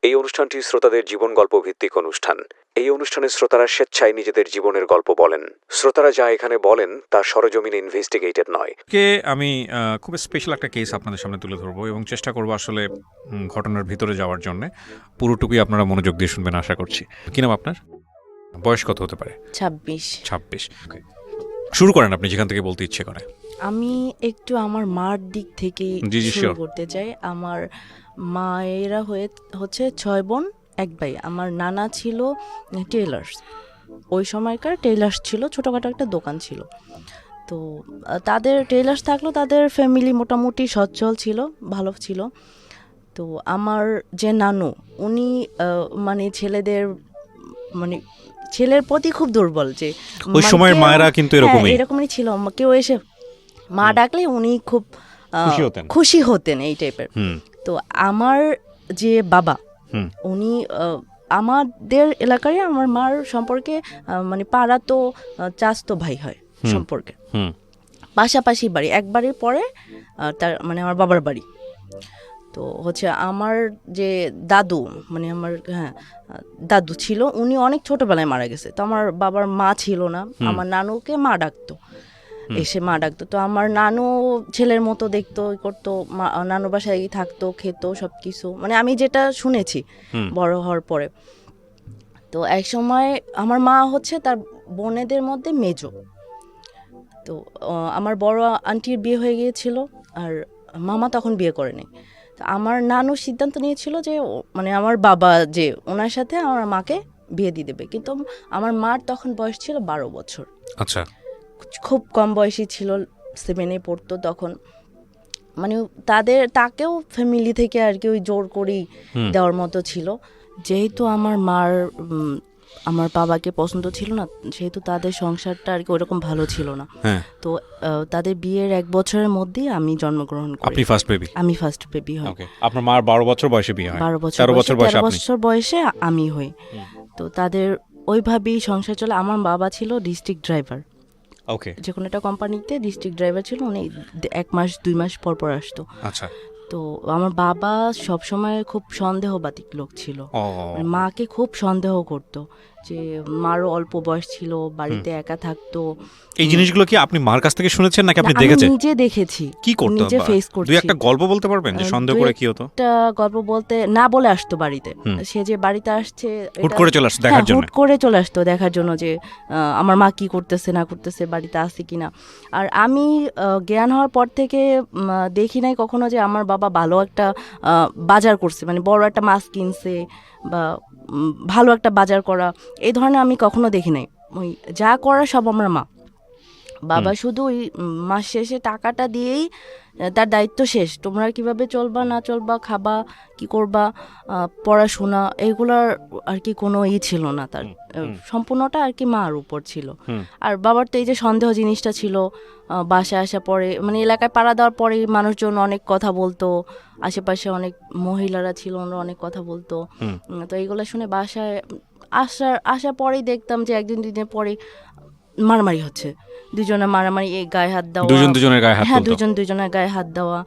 এই অনুষ্ঠানটি শ্রোতাদের জীবন গল্প ভিত্তিক অনুষ্ঠান। এই অনুষ্ঠানে শ্রোতারা স্বেচ্ছায় নিজেদের জীবনের গল্প বলেন। শ্রোতারা যা এখানে বলেন তা সরেজমিনে ইনভেস্টিগেটেড নয়। আমি খুব স্পেশাল একটা কেস আপনাদের সামনে তুলে ধরবো এবং চেষ্টা করবো আসলে ঘটনার ভিতরে যাওয়ার জন্য। পুরোটুকুই আপনারা মনোযোগ দিয়ে শুনবেন আশা করছি। কি নাম আপনার? বয়স কত হতে পারে? 26। শুরু করেন আপনি যেখান থেকে বলতে ইচ্ছে করে। আমি একটু আমার মার দিক থেকে শুরু করতে চাই। আমার মায়েরা হচ্ছে 6 বোন 1 ভাই। আমার নানা ছিল টেইলার্স, ওই সময়কার টেইলার্স ছিল, ছোটোখাটো একটা দোকান ছিল। তো তাদের টেইলার্স থাকলেও তাদের ফ্যামিলি মোটামুটি সচ্ছল ছিল, ভালো ছিল। তো আমার যে নানু, উনি মানে ছেলের প্রতি খুব দুর্বল, যে ওই সময়ের মায়েরা কিন্তু এরকমই ছিল। কেউ এসে মা ডাকলে উনি খুব খুশি হতেন এই টাইপের। তো আমার যে বাবা, উনি আমাদের এলাকায় আমার মার সম্পর্কে মানে পাড়া তো চাচাতো ভাই হয় সম্পর্কে, পাশাপাশি বাড়ি, এক বাড়ির পরে তার মানে আমার বাবার বাড়ি। তো হচ্ছে আমার যে দাদু, মানে আমার দাদু ছিল, উনি অনেক ছোটবেলায় মারা গেছে। তো আমার বাবার মা ছিল না, আমার নানুকে মা ডাকতো, এসে মা ডাকতো। তো আমার নানু ছেলের মতো দেখতো, করতো, নানু বাসায় থাকতো, খেত সব কিছু, মানে আমি যেটা শুনেছি বড় হওয়ার পরে। তো এক সময় আমার মা হচ্ছে তার বোনেদের মধ্যে মেজো। তো আমার বড় আন্টির বিয়ে হয়ে গিয়েছিল, আর মামা তখন বিয়ে করেনি। তো আমার নানু সিদ্ধান্ত নিয়েছিল যে মানে আমার বাবা যে ওনার সাথে আমার মাকে বিয়ে দিয়ে দেবে। কিন্তু আমার মার তখন বয়স ছিল 12 বছর। আচ্ছা, খুব কম বয়সী ছিল, 7-এ পড়তো তখন। মানে তাকেও ফ্যামিলি থেকে আর কি ওই জোর করেই দেওয়ার মতো ছিল। যেহেতু আমার মার আমার বাবাকে পছন্দ ছিল না, সেহেতু তাদের সংসারটা আর কি ওরকম ভালো ছিল না। তো তাদের বিয়ের 1 বছরের মধ্যেই আমি জন্মগ্রহণ করি। আপনি ফার্স্ট বেবি? আমি ফার্স্ট বেবি হই। আপনার মার 12 বছর বয়সে বিয়ে হয়? 12 বছর 13 বছর বয়সে আমি হই। তো তাদের ওইভাবেই সংসার চলে। আমার বাবা ছিল ডিস্ট্রিক্ট ড্রাইভার, যে কোনো একটা কোম্পানিতে ডিস্ট্রিক্ট ড্রাইভার ছিল। উনি 1 মাস 2 মাস পর পর আসতো। আচ্ছা। তো আমার বাবা সবসময় খুব সন্দেহবাতিক লোক ছিল, মাকে খুব সন্দেহ করতো, যে মারও অল্প বয়স ছিল, বাড়িতে একা থাকতো। এই জিনিসগুলো কি আপনি মার কাছ থেকে শুনেছেন নাকি আপনি দেখেছেন? নিজে দেখেছি। কি করতো? নিজে ফেস করছি। দুই একটা গল্প বলতে পারবেন যে সন্দেহ করে কি হতো? একটা গল্প বলতে না বলে আসতো বাড়িতে। সে যে বাড়িতে আসছে হুট করে চলে আসতো দেখার জন্য। হুট করে চলে আসতো দেখার জন্য যে আমার মা কি করতেছে না করতেছে, বাড়িতে আছে কিনা। আর আমি জ্ঞান হওয়ার পর থেকে দেখি নাই কখনো যে আমার বাবা ভালো একটা বাজার করছে, মানে বড় একটা মাছ কিনছে বা ভালো একটা বাজার করা, এই ধরনের আমি কখনো দেখি নাই। ওই যা করা সব আমার মা। বাবা শুধু ওই মাস শেষে টাকাটা দিয়েই তার দায়িত্ব শেষ। তোমরা কিভাবে চলবা না চলবা, খাবা কি করবা, পড়াশোনা, এগুলার আর কি কোনো ছিল না তার। সম্পূর্ণটা আর কি মার উপর ছিল। আর বাবার তো এই যে সন্দেহ জিনিসটা ছিল, বাসায় আসা পরে মানে এলাকায় পাড়া দেওয়ার পরে মানুষজন অনেক কথা বলতো, আশেপাশে অনেক মহিলারা ছিল, ওরা অনেক কথা বলতো। তো এইগুলো শুনে বাসায় আসার পরেই দেখতাম যে 1-2 দিনের পরে মারামারি হচ্ছে, দুজনে মারামারি, গায়ে হাত দেওয়া, দুজনের গায়ে হাত, দুজনের গায়ে হাত দেওয়া,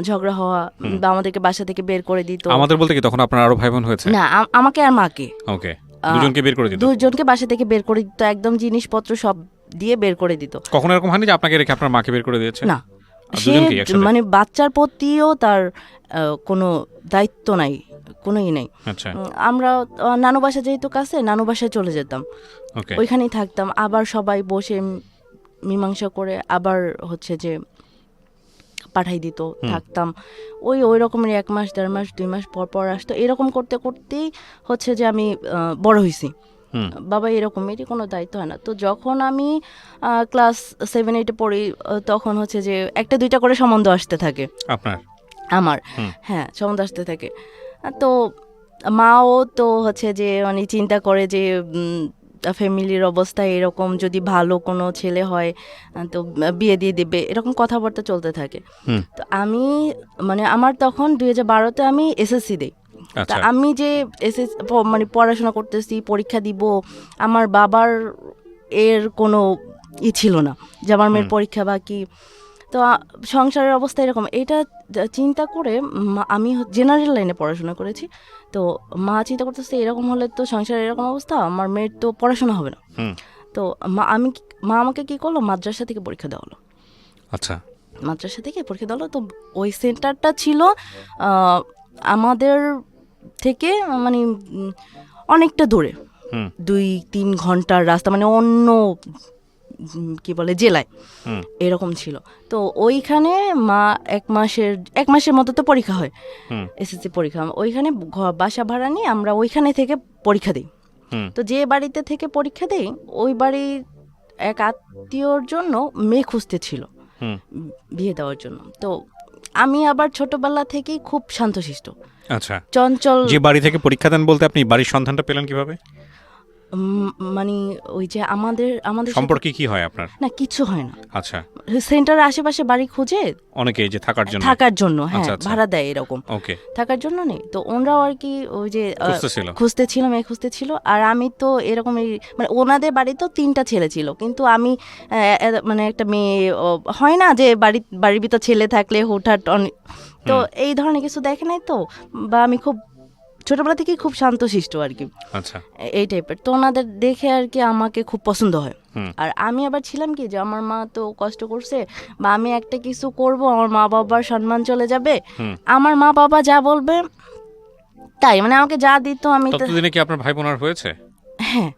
ঝগড়া হওয়া, বা আমাদেরকে বাসা থেকে বের করে দিত। আমাদের বলতে কি তখন আপনার আরো ভাই বোন হয়েছে? না, আমাকে আর মাকে। ওকে, দুজনকে বের করে দিত? দুজনকে বাসা থেকে বের করে দিত, একদম জিনিসপত্র সব দিয়ে বের করে দিত। কখনো এরকম হয়নি যে আপনাকে রেখে আপনার মাকে বের করে দিয়েছে? না, মানে বাচ্চার প্রতিও তার কোনো দায়িত্ব নাই, কোনোই নেই। আমরা নানু বাসা যেহেতু কাছে, নানু বাসায় চলে যেতাম, ওইখানেই থাকতাম। আবার সবাই বসে মীমাংসা করে আবার হচ্ছে যে পাঠাই দিত, থাকতাম। ওই রকমের 1 মাস 1.5 মাস 2 মাস পর পর আসতো। এরকম করতে করতেই হচ্ছে যে আমি বড় হয়েছি। বাবা এরকম, এটি কোনো দায়িত্ব হয় না। তো যখন আমি ক্লাস 7-8-এ পড়ি, তখন হচ্ছে যে 1-2টা করে সম্বন্ধ আসতে থাকে আমার। হ্যাঁ, সম্বন্ধ আসতে থাকে। তো মাও তো হচ্ছে যে মানে চিন্তা করে যে ফ্যামিলির অবস্থা এরকম, যদি ভালো কোনো ছেলে হয় তো বিয়ে দিয়ে দেবে, এরকম কথাবার্তা চলতে থাকে। তো আমি মানে আমার তখন 2012-তে আমি এসএসসি দিই। তা আমি যে মানে পড়াশোনা করতেছি, পরীক্ষা দিব, আমার বাবার এর কোনো ছিল না যে আমার মেয়ের পরীক্ষা বা কি। তো তো সংসারের অবস্থা এরকম, এটা চিন্তা করে আমি জেনারেল লাইনে পড়াশোনা করেছি, তো মা চিন্তা করতেছে এরকম হলে তো সংসারের এরকম অবস্থা, আমার মেয়ের তো পড়াশোনা হবে না। তো মা আমাকে কি করলো, মাদ্রাসা থেকে পরীক্ষা দেওয়া হলো। আচ্ছা, মাদ্রাসা থেকে পরীক্ষা দেওয়া হলো। তো ওই সেন্টারটা ছিল আমাদের থেকে মানে অনেকটা দূরে, 2-3 ঘন্টার রাস্তা, মানে অন্য কি বলে জেলায় এরকম ছিল। তো ওইখানে মা এক মাসের মতো তো পরীক্ষা হয়, এসএসসি পরীক্ষা, ওইখানে বাসা ভাড়া নিয়ে আমরা ওইখানে থেকে পরীক্ষা দিই। তো যে বাড়িতে থেকে পরীক্ষা দেই ওই বাড়ির এক আত্মীয়র জন্য মেয়ে খুঁজতে ছিল বিয়ে দেওয়ার জন্য। তো আমি আবার ছোটবেলা থেকেই খুব শান্তশিষ্ট, আচ্ছা, চঞ্চল। যে বাড়ি থেকে পরীক্ষা দেন বলতে আপনি বাড়ির সন্ধানটা পেলেন কিভাবে? মানে ওই যে আমাদের সম্পর্কে কি হয় আপনার? না, কিছু হয় না। আচ্ছা, সেন্টারের আশেপাশে বাড়ি খুঁজে অনেকে যে থাকার জন্য হ্যাঁ ভাড়া দেয় এরকম, ওকে, থাকার জন্য নেই। তো ওনারাও আর কি ওই যে মেয়ে খুঁজতেছিল। আর আমি তো এরকম মানে ওনাদের বাড়ি তো 3টা ছেলে ছিল, কিন্তু আমি মানে একটা মেয়ে হয় না যে বাড়ির ভিতর ছেলে থাকলে হুটহাট তো এই ধরনের কিছু দেখে নাই তো, বা আমি খুব ছোটবেলা থেকে খুব শান্তশিষ্ট আর কি, আচ্ছা, এই টাইপের। তো ওনাদের দেখে আর কি আমাকে খুব পছন্দ হয়। আর আমি আবার ছিলাম কি যে আমার মা তো কষ্ট করছে, বা আমি একটা কিছু করব আমার মা বাবার সম্মান চলে যাবে, আমার মা বাবা যা বলবে তাই, মানে আমাকে যা দিত আমি। ততদিনে কি আপনার ভাই বোন আর হয়েছে? হ্যাঁ।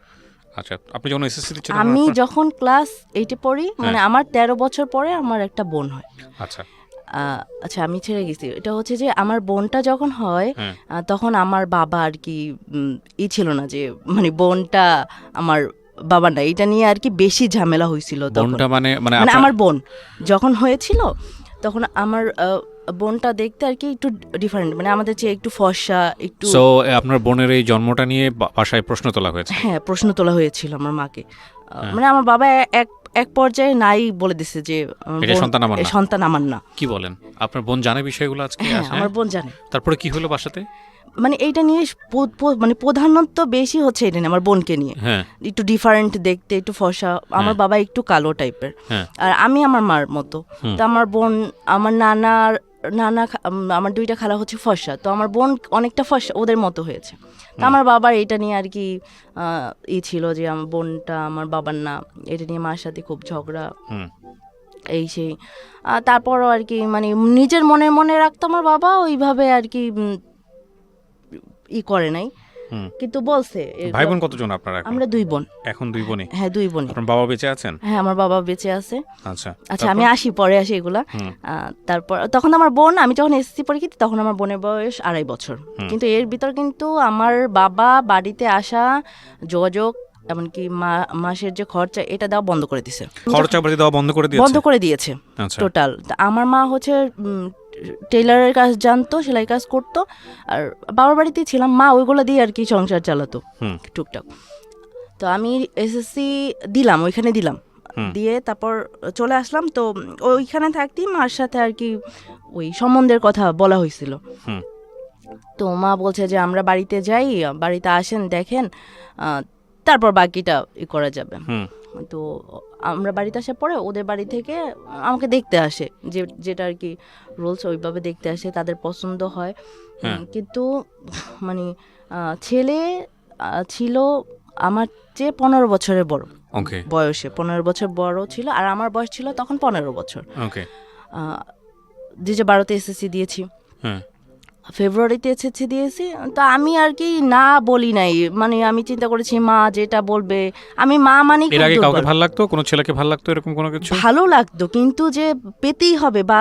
আচ্ছা, আপনি যখন এসএসসি দিচ্ছেন? আমি যখন ক্লাস 8-এ পড়ি, মানে আমার 13 বছর পরে আমার একটা বোন হয়। আচ্ছা, আচ্ছা, আমি ছেড়ে গেছি। এটা হচ্ছে যে আমার বোনটা যখন হয় তখন আমার বাবা আর কি ছিল না, যে মানে বোনটা আমার বাবা না, এটা নিয়ে আর কি বেশি ঝামেলা হয়েছিল তখন। মানে আমার বোন যখন হয়েছিল তখন আমার বোনটা দেখতে আর কি একটু ডিফারেন্ট, মানে আমাদের চেয়ে একটু ফর্সা একটু। সো আপনার বোনের এই জন্মটা নিয়ে বাসায় প্রশ্ন তোলা হয়েছে? হ্যাঁ, প্রশ্ন তোলা হয়েছিল আমার মাকে। মানে আমার বাবা এক পর্যায়ে নাই বলে দিছে যে সন্তান আমার না। কি বলেন? আপনার বোন জানে বিষয়গুলো আজকে? হ্যাঁ, আমার বোন জানে। তারপরে কি হলো বাসাতে? মানে এইটা নিয়ে মানে প্রধানত বেশি হচ্ছে এটা নিয়ে, আমার বোনকে নিয়ে। একটু ডিফারেন্ট দেখতে, একটু ফর্সা, আমার বাবা একটু কালো টাইপের, আর আমি আমার মার মতো। তো আমার বোন, আমার নানা আমার 2টা খালা হচ্ছে ফর্সা, তো আমার বোন অনেকটা ফর্সা ওদের মতো হয়েছে। তো আমার বাবার এটা নিয়ে আর কি ছিল যে আমার বোনটা আমার বাবার না, এটা নিয়ে মার সাথে খুব ঝগড়া এই সেই। তারপরও আর কি মানে নিজের মনে রাখতো আমার বাবা, ওইভাবে আর কি করে নাই, কিন্তু বলছে। ভাই বোন কতজন আপনারা? আমরা 2 বোন। এখন 2 বোনই? হ্যাঁ, 2 বোনই। আপনার বাবা বেঁচে আছেন? হ্যাঁ, আমার বাবা বেঁচে আছে। আচ্ছা, আমি পরে আসি এগুলা। তারপর তখন আমার বোন, আমি যখন এসএসসি পরীক্ষা দিই তখন আমার বোনের বয়স 2.5 বছর। কিন্তু এর ভিতর কিন্তু আমার বাবা বাড়িতে আসা, যোগাযোগ, এমনকি মাসের যে খরচা এটা দেওয়া বন্ধ করে দিয়েছে। বন্ধ করে দিয়েছে টোটাল। আমার মা হচ্ছে টেইলারের কাজ জানতো, সেলাই কাজ করতো, আর বাবার বাড়িতেই ছিলাম, মা ওইগুলো দিয়ে আর কি সংসার চালাতো টুকটাক। তো আমি এসএসসি দিলাম, ওইখানে দিয়ে তারপর চলে আসলাম। তো ওইখানে থাকতেই মার সাথে আর কি ওই সম্বন্ধের কথা বলা হয়েছিল। তো মা বলছে যে আমরা বাড়িতে যাই, বাড়িতে আসেন, দেখেন, তারপর বাকিটা করা যাবে। তো আমরা বাড়িতে আসার পরে ওদের বাড়ি থেকে আমাকে দেখতে আসে, যেটা আর কি রুলস, ওইভাবে দেখতে আসে, তাদের পছন্দ হয়। কিন্তু মানে ছেলে ছিল আমার চেয়ে 15 বছরের বড় বয়সে, 15 বছর বড় ছিল, আর আমার বয়স ছিল তখন 15 বছর। 2012-তে এসএসসি দিয়েছি, ফেব্রুয়ারিতে এসএসসি দিয়েছি। তো আমি আর কি না বলি নাই, মানে আমি চিন্তা করেছি মা যেটা বলবে, আমি মা মানে এর আগে কাউকে ভালো লাগতো, কোনো ছেলেকে ভালো লাগতো এরকম কোনো কিছু? ভালো লাগতো, কিন্তু যে পেতেই হবে বা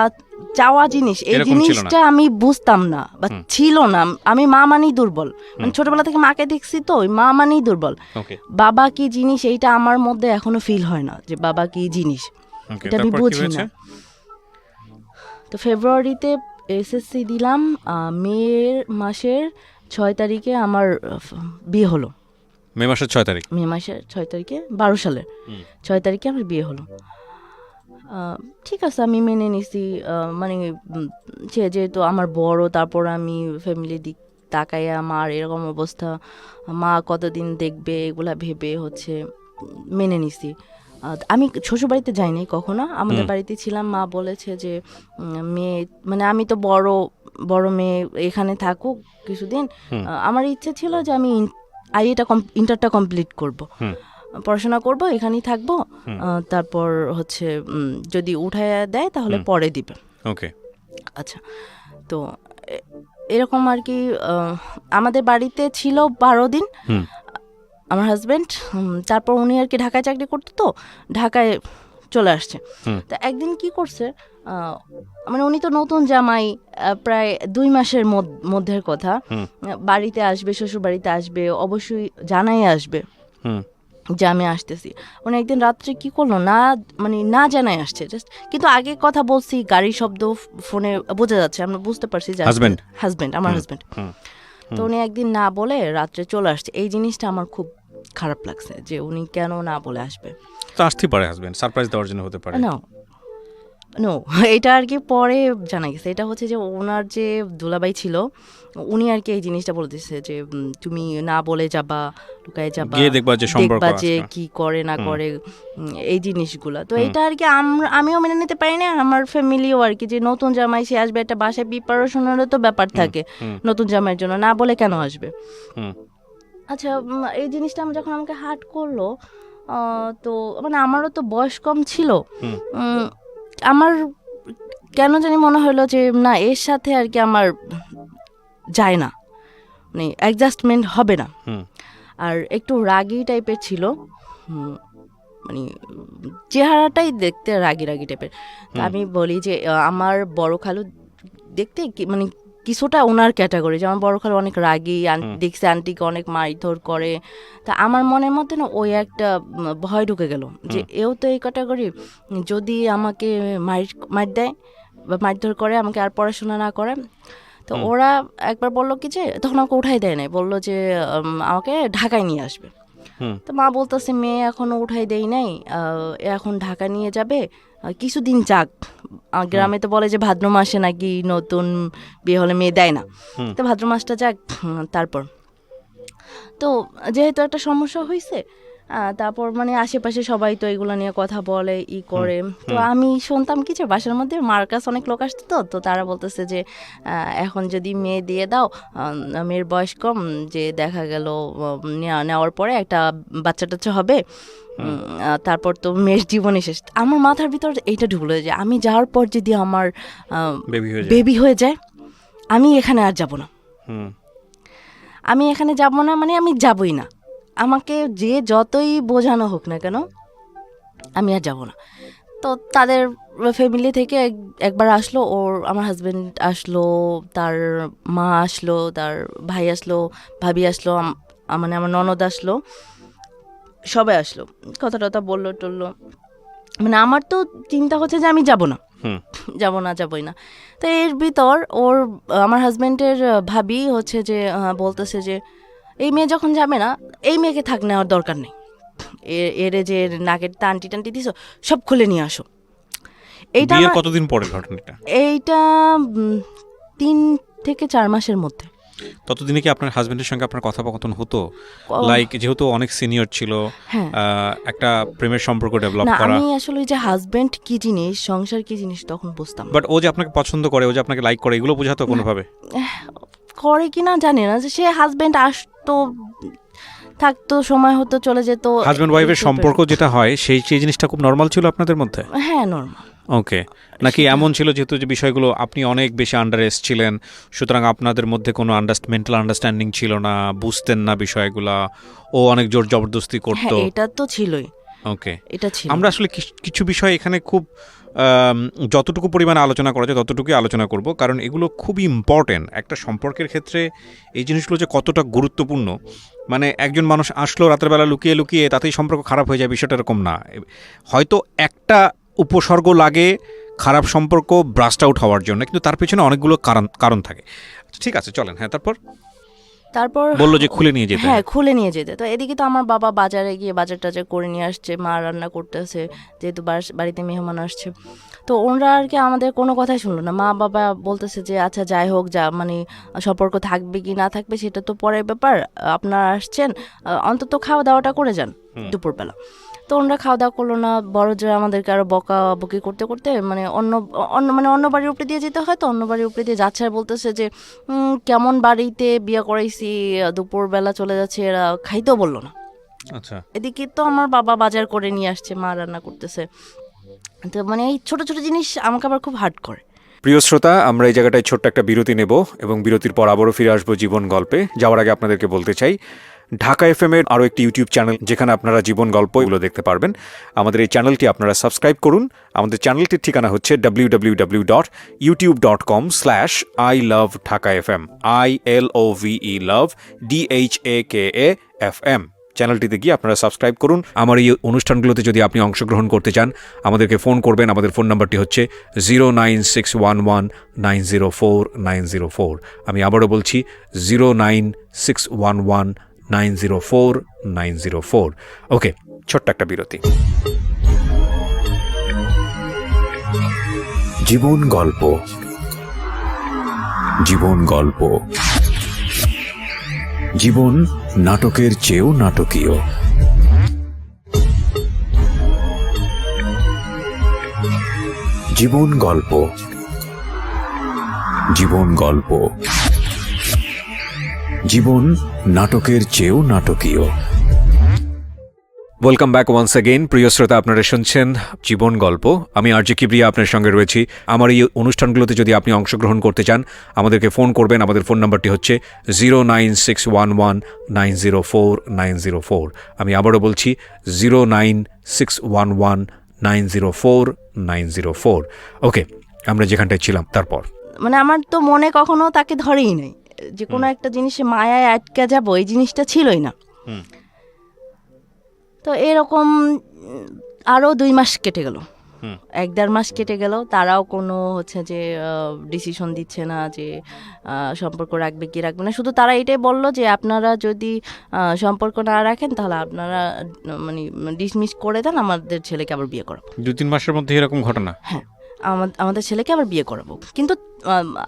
চাওয়া জিনিস, এই জিনিসটা আমি বুঝতাম না বা ছিল না। আমি মা মানেই দুর্বল, মানে ছোটবেলা থেকে মাকে দেখছি, তো ওই মা মানেই দুর্বল। বাবা কি জিনিস এইটা আমার মধ্যে এখনো ফিল হয় না, যে বাবা কি জিনিস এটা আমি বুঝি না। তো ফেব্রুয়ারিতে এসএসসি দিলাম, মে মাসের 6 তারিখে আমার বিয়ে হলো। মে মাসের 6 তারিখ? মে মাসের 6 তারিখে, 12 সালের 6 তারিখে আমার বিয়ে হলো। ঠিক আছে, আমি মেনে নিছি, মানে যেহেতু আমার বড়, তারপর আমি ফ্যামিলির দিক তাকাইয়া মার এরকম অবস্থা, মা কতদিন দেখবে এগুলা ভেবে হচ্ছে মেনে নিছি। আমি শ্বশুরবাড়িতে যাইনি কখনো, আমাদের বাড়িতে ছিলাম। মা বলেছে যে মেয়ে মানে আমি তো বড় মেয়ে, এখানে থাকুক কিছুদিন। আমার ইচ্ছে ছিল যে আমি ইন্টারটা কমপ্লিট করব, পড়াশোনা করব, এখানেই থাকবো, তারপর হচ্ছে যদি উঠায় দেয় তাহলে পরে দিবে। ওকে, আচ্ছা, তো এরকম আর কি। আমাদের বাড়িতে ছিল 12 দিন আমার হাজব্যান্ড। তারপর উনি আর কি ঢাকায় চাকরি করতো, তো ঢাকায় চলে আসছে। তো একদিন কি করছে, মানে উনি তো নতুন জামাই, প্রায় 2 মাসের মধ্যের কথা, বাড়িতে আসবে, শ্বশুর বাড়িতে আসবে, অবশ্যই জানাই আসবে যে আমি আসতেছি। উনি একদিন রাত্রে কি করলো, না জানাই আসছে জাস্ট, কিন্তু আগে কথা বলছি, গাড়ির শব্দ ফোনে বোঝা যাচ্ছে, আমরা বুঝতে পারছি যে হাজব্যান্ড, আমার হাজব্যান্ড। তো উনি একদিন না বলে রাত্রে চলে আসছে। এই জিনিসটা আমার খুব খারাপ লাগছে যে উনি কেন না বলে আসবে। তো আসতেই পারে হাজবেন্ড, সারপ্রাইজ দেওয়ার জন্য হতে পারে। নো, এটা আর কি পরে জানা গেছে। এটা হচ্ছে যে ওনার যে দুলাভাই ছিল, উনি আর কি এই জিনিসটা বলে দিচ্ছে যে তুমি না বলে যাবা, লুকায় যাবা, দেখবা যে কি করে না করে, এই জিনিসগুলো। তো এটা আর কি আমিও মেনে নিতে পারি না, আমার ফ্যামিলিও আর কি, যে নতুন জামাই সে আসবে, একটা বাসায় প্রিপারেশনেরও তো ব্যাপার থাকে নতুন জামাইয়ের জন্য, না বলে কেন আসবে। আচ্ছা, এই জিনিসটা যখন আমাকে হার্ট করলো, তো মানে আমারও তো বয়স কম ছিল, আমার কেন জানি মনে হলো যে না, এর সাথে আর কি আমার যায় না, মানে অ্যাডজাস্টমেন্ট হবে না। আর একটু রাগী টাইপের ছিল, মানে চেহারাটাই দেখতে রাগী টাইপের। আমি বলি যে আমার বড় খালু দেখতে মানে কিছুটা ওনার ক্যাটাগরি, যে আমার বড় খালু অনেক রাগী, দেখছে আন্টিকে অনেক মারধর করে। তা আমার মনের মধ্যে না ওই একটা ভয় ঢুকে গেল যে এও তো এই ক্যাটাগরি, যদি আমাকে মার দেয় বা মারধর করে, আমাকে আর পড়াশোনা না করে। তো ওরা একবার বললো কি যে, তখন আমাকে উঠাই দেয় নাই, বললো যে আমাকে ঢাকায় নিয়ে আসবে। তো মা বলতেছে মেয়ে এখনো উঠাই দেই নাই, এখন ঢাকা নিয়ে যাবে, কিছুদিন যাক। গ্রামে তো বলে যে ভাদ্র মাসে নাকি নতুন বিয়ে হলে মেয়ে দেয় না, তো ভাদ্র মাসটা যাক। তারপর তো যেহেতু একটা সমস্যা হয়েছে, তারপর মানে আশেপাশে সবাই তো এগুলো নিয়ে কথা বলে, করে। তো আমি শুনতাম কি যে বাসার মধ্যে মার কাছে অনেক লোক আসতো, তো তারা বলতেছে যে এখন যদি মেয়ে দিয়ে দাও, মেয়ের বয়স কম, যে দেখা গেল নেওয়ার পরে একটা বাচ্চা টাচ্চা হবে, তারপর তো মেয়ের জীবনে শেষ। আমার মাথার ভিতর এইটা ঢুকলো যে আমি যাওয়ার পর যদি আমার বেবি হয়ে যায়, আমি এখানে আর যাব না, আমি এখানে যাব না, মানে আমি যাবই না। আমাকে যে যতই বোঝানো হোক না কেন, আমি আর যাব না। তো তাদের ফ্যামিলি থেকে একবার আসলো, আমার হাজব্যান্ড আসলো, তার মা আসলো, তার ভাই আসলো, ভাবি আসলো, মানে আমার ননদ আসলো, সবাই আসলো, কথা টথা বললো টললো। মানে আমার তো চিন্তা হচ্ছে যে আমি যাবই না। তো এর ভিতর আমার হাজব্যান্ডের ভাবি হচ্ছে যে বলতেছে যে এই মেয়ে যখন যাবে না, এই মেয়েকে থাক নেওয়ার দরকার নেই, এরে যে নাকের টানটি দিছো সব খুলে নিয়ে আসো। এইটা কতদিন পরের ঘটনাটা? এইটা 3 থেকে 4 মাসের মধ্যে। ততদিনে কি আপনার হাজবেন্ডের সঙ্গে আপনার কথোপকথন হতো? লাইক যেহেতু অনেক সিনিয়র ছিল, একটা প্রেমের সম্পর্ক ডেভেলপ করা। আমি আসলে যে হাজবেন্ড কি জিনিস, সংসার কি জিনিস তখন বুঝতাম। বাট ও যে আপনাকে পছন্দ করে, ও যে আপনাকে লাইক করে, এগুলো বোঝাতো কোনোভাবে? করে কিনা জানি না, যে সে হাজবেন্ড আসতো, থাকতো, সময় হতো, চলে যেত। হাজবেন্ড ওয়াইফের সম্পর্ক যেটা হয়, সেই জিনিসটা খুব নর্মাল ছিল আপনাদের মধ্যে? হ্যাঁ, নর্মাল। ওকে, নাকি এমন ছিল যেহেতু যে বিষয়গুলো আপনি অনেক বেশি আন্ডার এজ ছিলেন, সুতরাং আপনাদের মধ্যে কোনো মেন্টাল আন্ডারস্ট্যান্ডিং ছিল না, বুঝতেন না বিষয়গুলা, ও অনেক জোর জবরদস্তি করতো? এটা তো ছিলই। ওকে, এটা ছিল। আমরা আসলে কিছু বিষয় এখানে খুব যতটুকু পরিমাণে আলোচনা করা যায় ততটুকুই আলোচনা করব, কারণ এগুলো খুবই ইম্পর্টেন্ট একটা সম্পর্কের ক্ষেত্রে। এই জিনিসগুলো যে কতটা গুরুত্বপূর্ণ, মানে একজন মানুষ আসলো রাতের বেলা লুকিয়ে তাতেই সম্পর্ক খারাপ হয়ে যায়, বিষয়টা এরকম না। হয়তো একটা উপসর্গ লাগে খারাপ সম্পর্ক ব্রাস্ট আউট হওয়ার জন্য, কিন্তু তার পেছনে অনেকগুলো কারণ থাকে। ঠিক আছে, চলেন। হ্যাঁ, তারপর বললো যে খুলে নিয়ে যেতে। হ্যাঁ, খুলে নিয়ে যেতে। তো এদিকে তো আমার বাবা বাজারে গিয়ে বাজার টাজার করে নিয়ে আসছে, মা রান্না করতেছে, যেহেতু বাড়িতে মেহমান আসছে। তো ওনারা আর কি আমাদের কোনো কথাই শুনলো না। মা বাবা বলতেছে যে আচ্ছা যাই হোক, মানে সম্পর্ক থাকবে কি না থাকবে সেটা তো পরের ব্যাপার, আপনারা আসছেন, অন্তত খাওয়া দাওয়াটা করে যান দুপুরবেলা। তো ওনারা খাওয়া দাওয়া করলো না, বড় যে আমাদেরকে আরো বকা বকি করতে করতে মানে অন্য বাড়ির উপরে দিয়ে যেতে হয়, তো অন্য বাড়ির উপরে দিয়ে যাচ্ছে আর বলতেছে যে কেমন বাড়িতে বিয়ে করাইছি, দুপুরবেলা চলে যাচ্ছে, এরা খাইতেও বললো না। আচ্ছা, এদিকে তো আমার বাবা বাজার করে নিয়ে আসছে, মা রান্না করতেছে, তো মানে এই ছোট ছোট জিনিস আমাকে আবার খুব হার্ট করে। প্রিয় শ্রোতা, আমরা এই জায়গাটায় ছোট্ট একটা বিরতি নেব এবং বিরতির পর আবারও ফিরে আসবো জীবন গল্পে। যাওয়ার আগে আপনাদেরকে বলতে চাই, ঢাকা এফএম এর আরও একটি ইউটিউব চ্যানেল যেখানে আপনারা জীবন গল্পগুলো দেখতে পারবেন। আমাদের এই চ্যানেলটি আপনারা সাবস্ক্রাইব করুন। আমাদের চ্যানেলটির ঠিকানা হচ্ছে www.youtube.com/iloveDhakaFM, ILOVE love DHAKAFM। চ্যানেলটিতে গিয়ে আপনারা সাবস্ক্রাইব করুন। আমার এই অনুষ্ঠানগুলোতে যদি আপনি অংশগ্রহণ করতে চান, আমাদেরকে ফোন করবেন। আমাদের ফোন নাম্বারটি হচ্ছে 09611904904। আমি আবারও বলছি 09611904904। ওকে, ছোট্ট একটা বিরতি। জীবন গল্প, জীবন গল্প। জীবন নাটকের চেয়েও নাটকীয়। জীবন গল্প, জীবন গল্প। জীবন নাটকের চেয়েও নাটকীয়। Welcome back once again. প্রিয় শ্রোতা, আপনারা শুনছেন জীবন গল্প। আমি আরজে কিবরিয়া আপনার সঙ্গে রয়েছি। আমার এই অনুষ্ঠানগুলোতে যদি আপনি অংশগ্রহণ করতে চান, আমাদেরকে ফোন করবেন। আমাদের ফোন নাম্বারটি হচ্ছে 09611904904। আমি আবারও বলছি 09611904904। ওকে, আমরা যেখানটায় ছিলাম তারপর মানে আমার তো মনে কখনো তাকে ধরেই নাই, যে কোনো একটা জিনিসে মায়ায় আটকে যাবো, এই জিনিসটা ছিলই না। তো এরকম আরও 2 মাস কেটে গেল, 1-1.5 মাস কেটে গেল, তারাও কোনো হচ্ছে যে ডিসিশন দিচ্ছে না যে সম্পর্ক রাখবে কি রাখবে না। শুধু তারা এটাই বললো যে আপনারা যদি সম্পর্ক না রাখেন তাহলে আপনারা মানে ডিসমিস করে দেন, আমাদের ছেলেকে আবার বিয়ে করাবো। 2-3 মাসের মধ্যে এরকম ঘটনা? হ্যাঁ, আমাদের ছেলেকে আবার বিয়ে করাবো। কিন্তু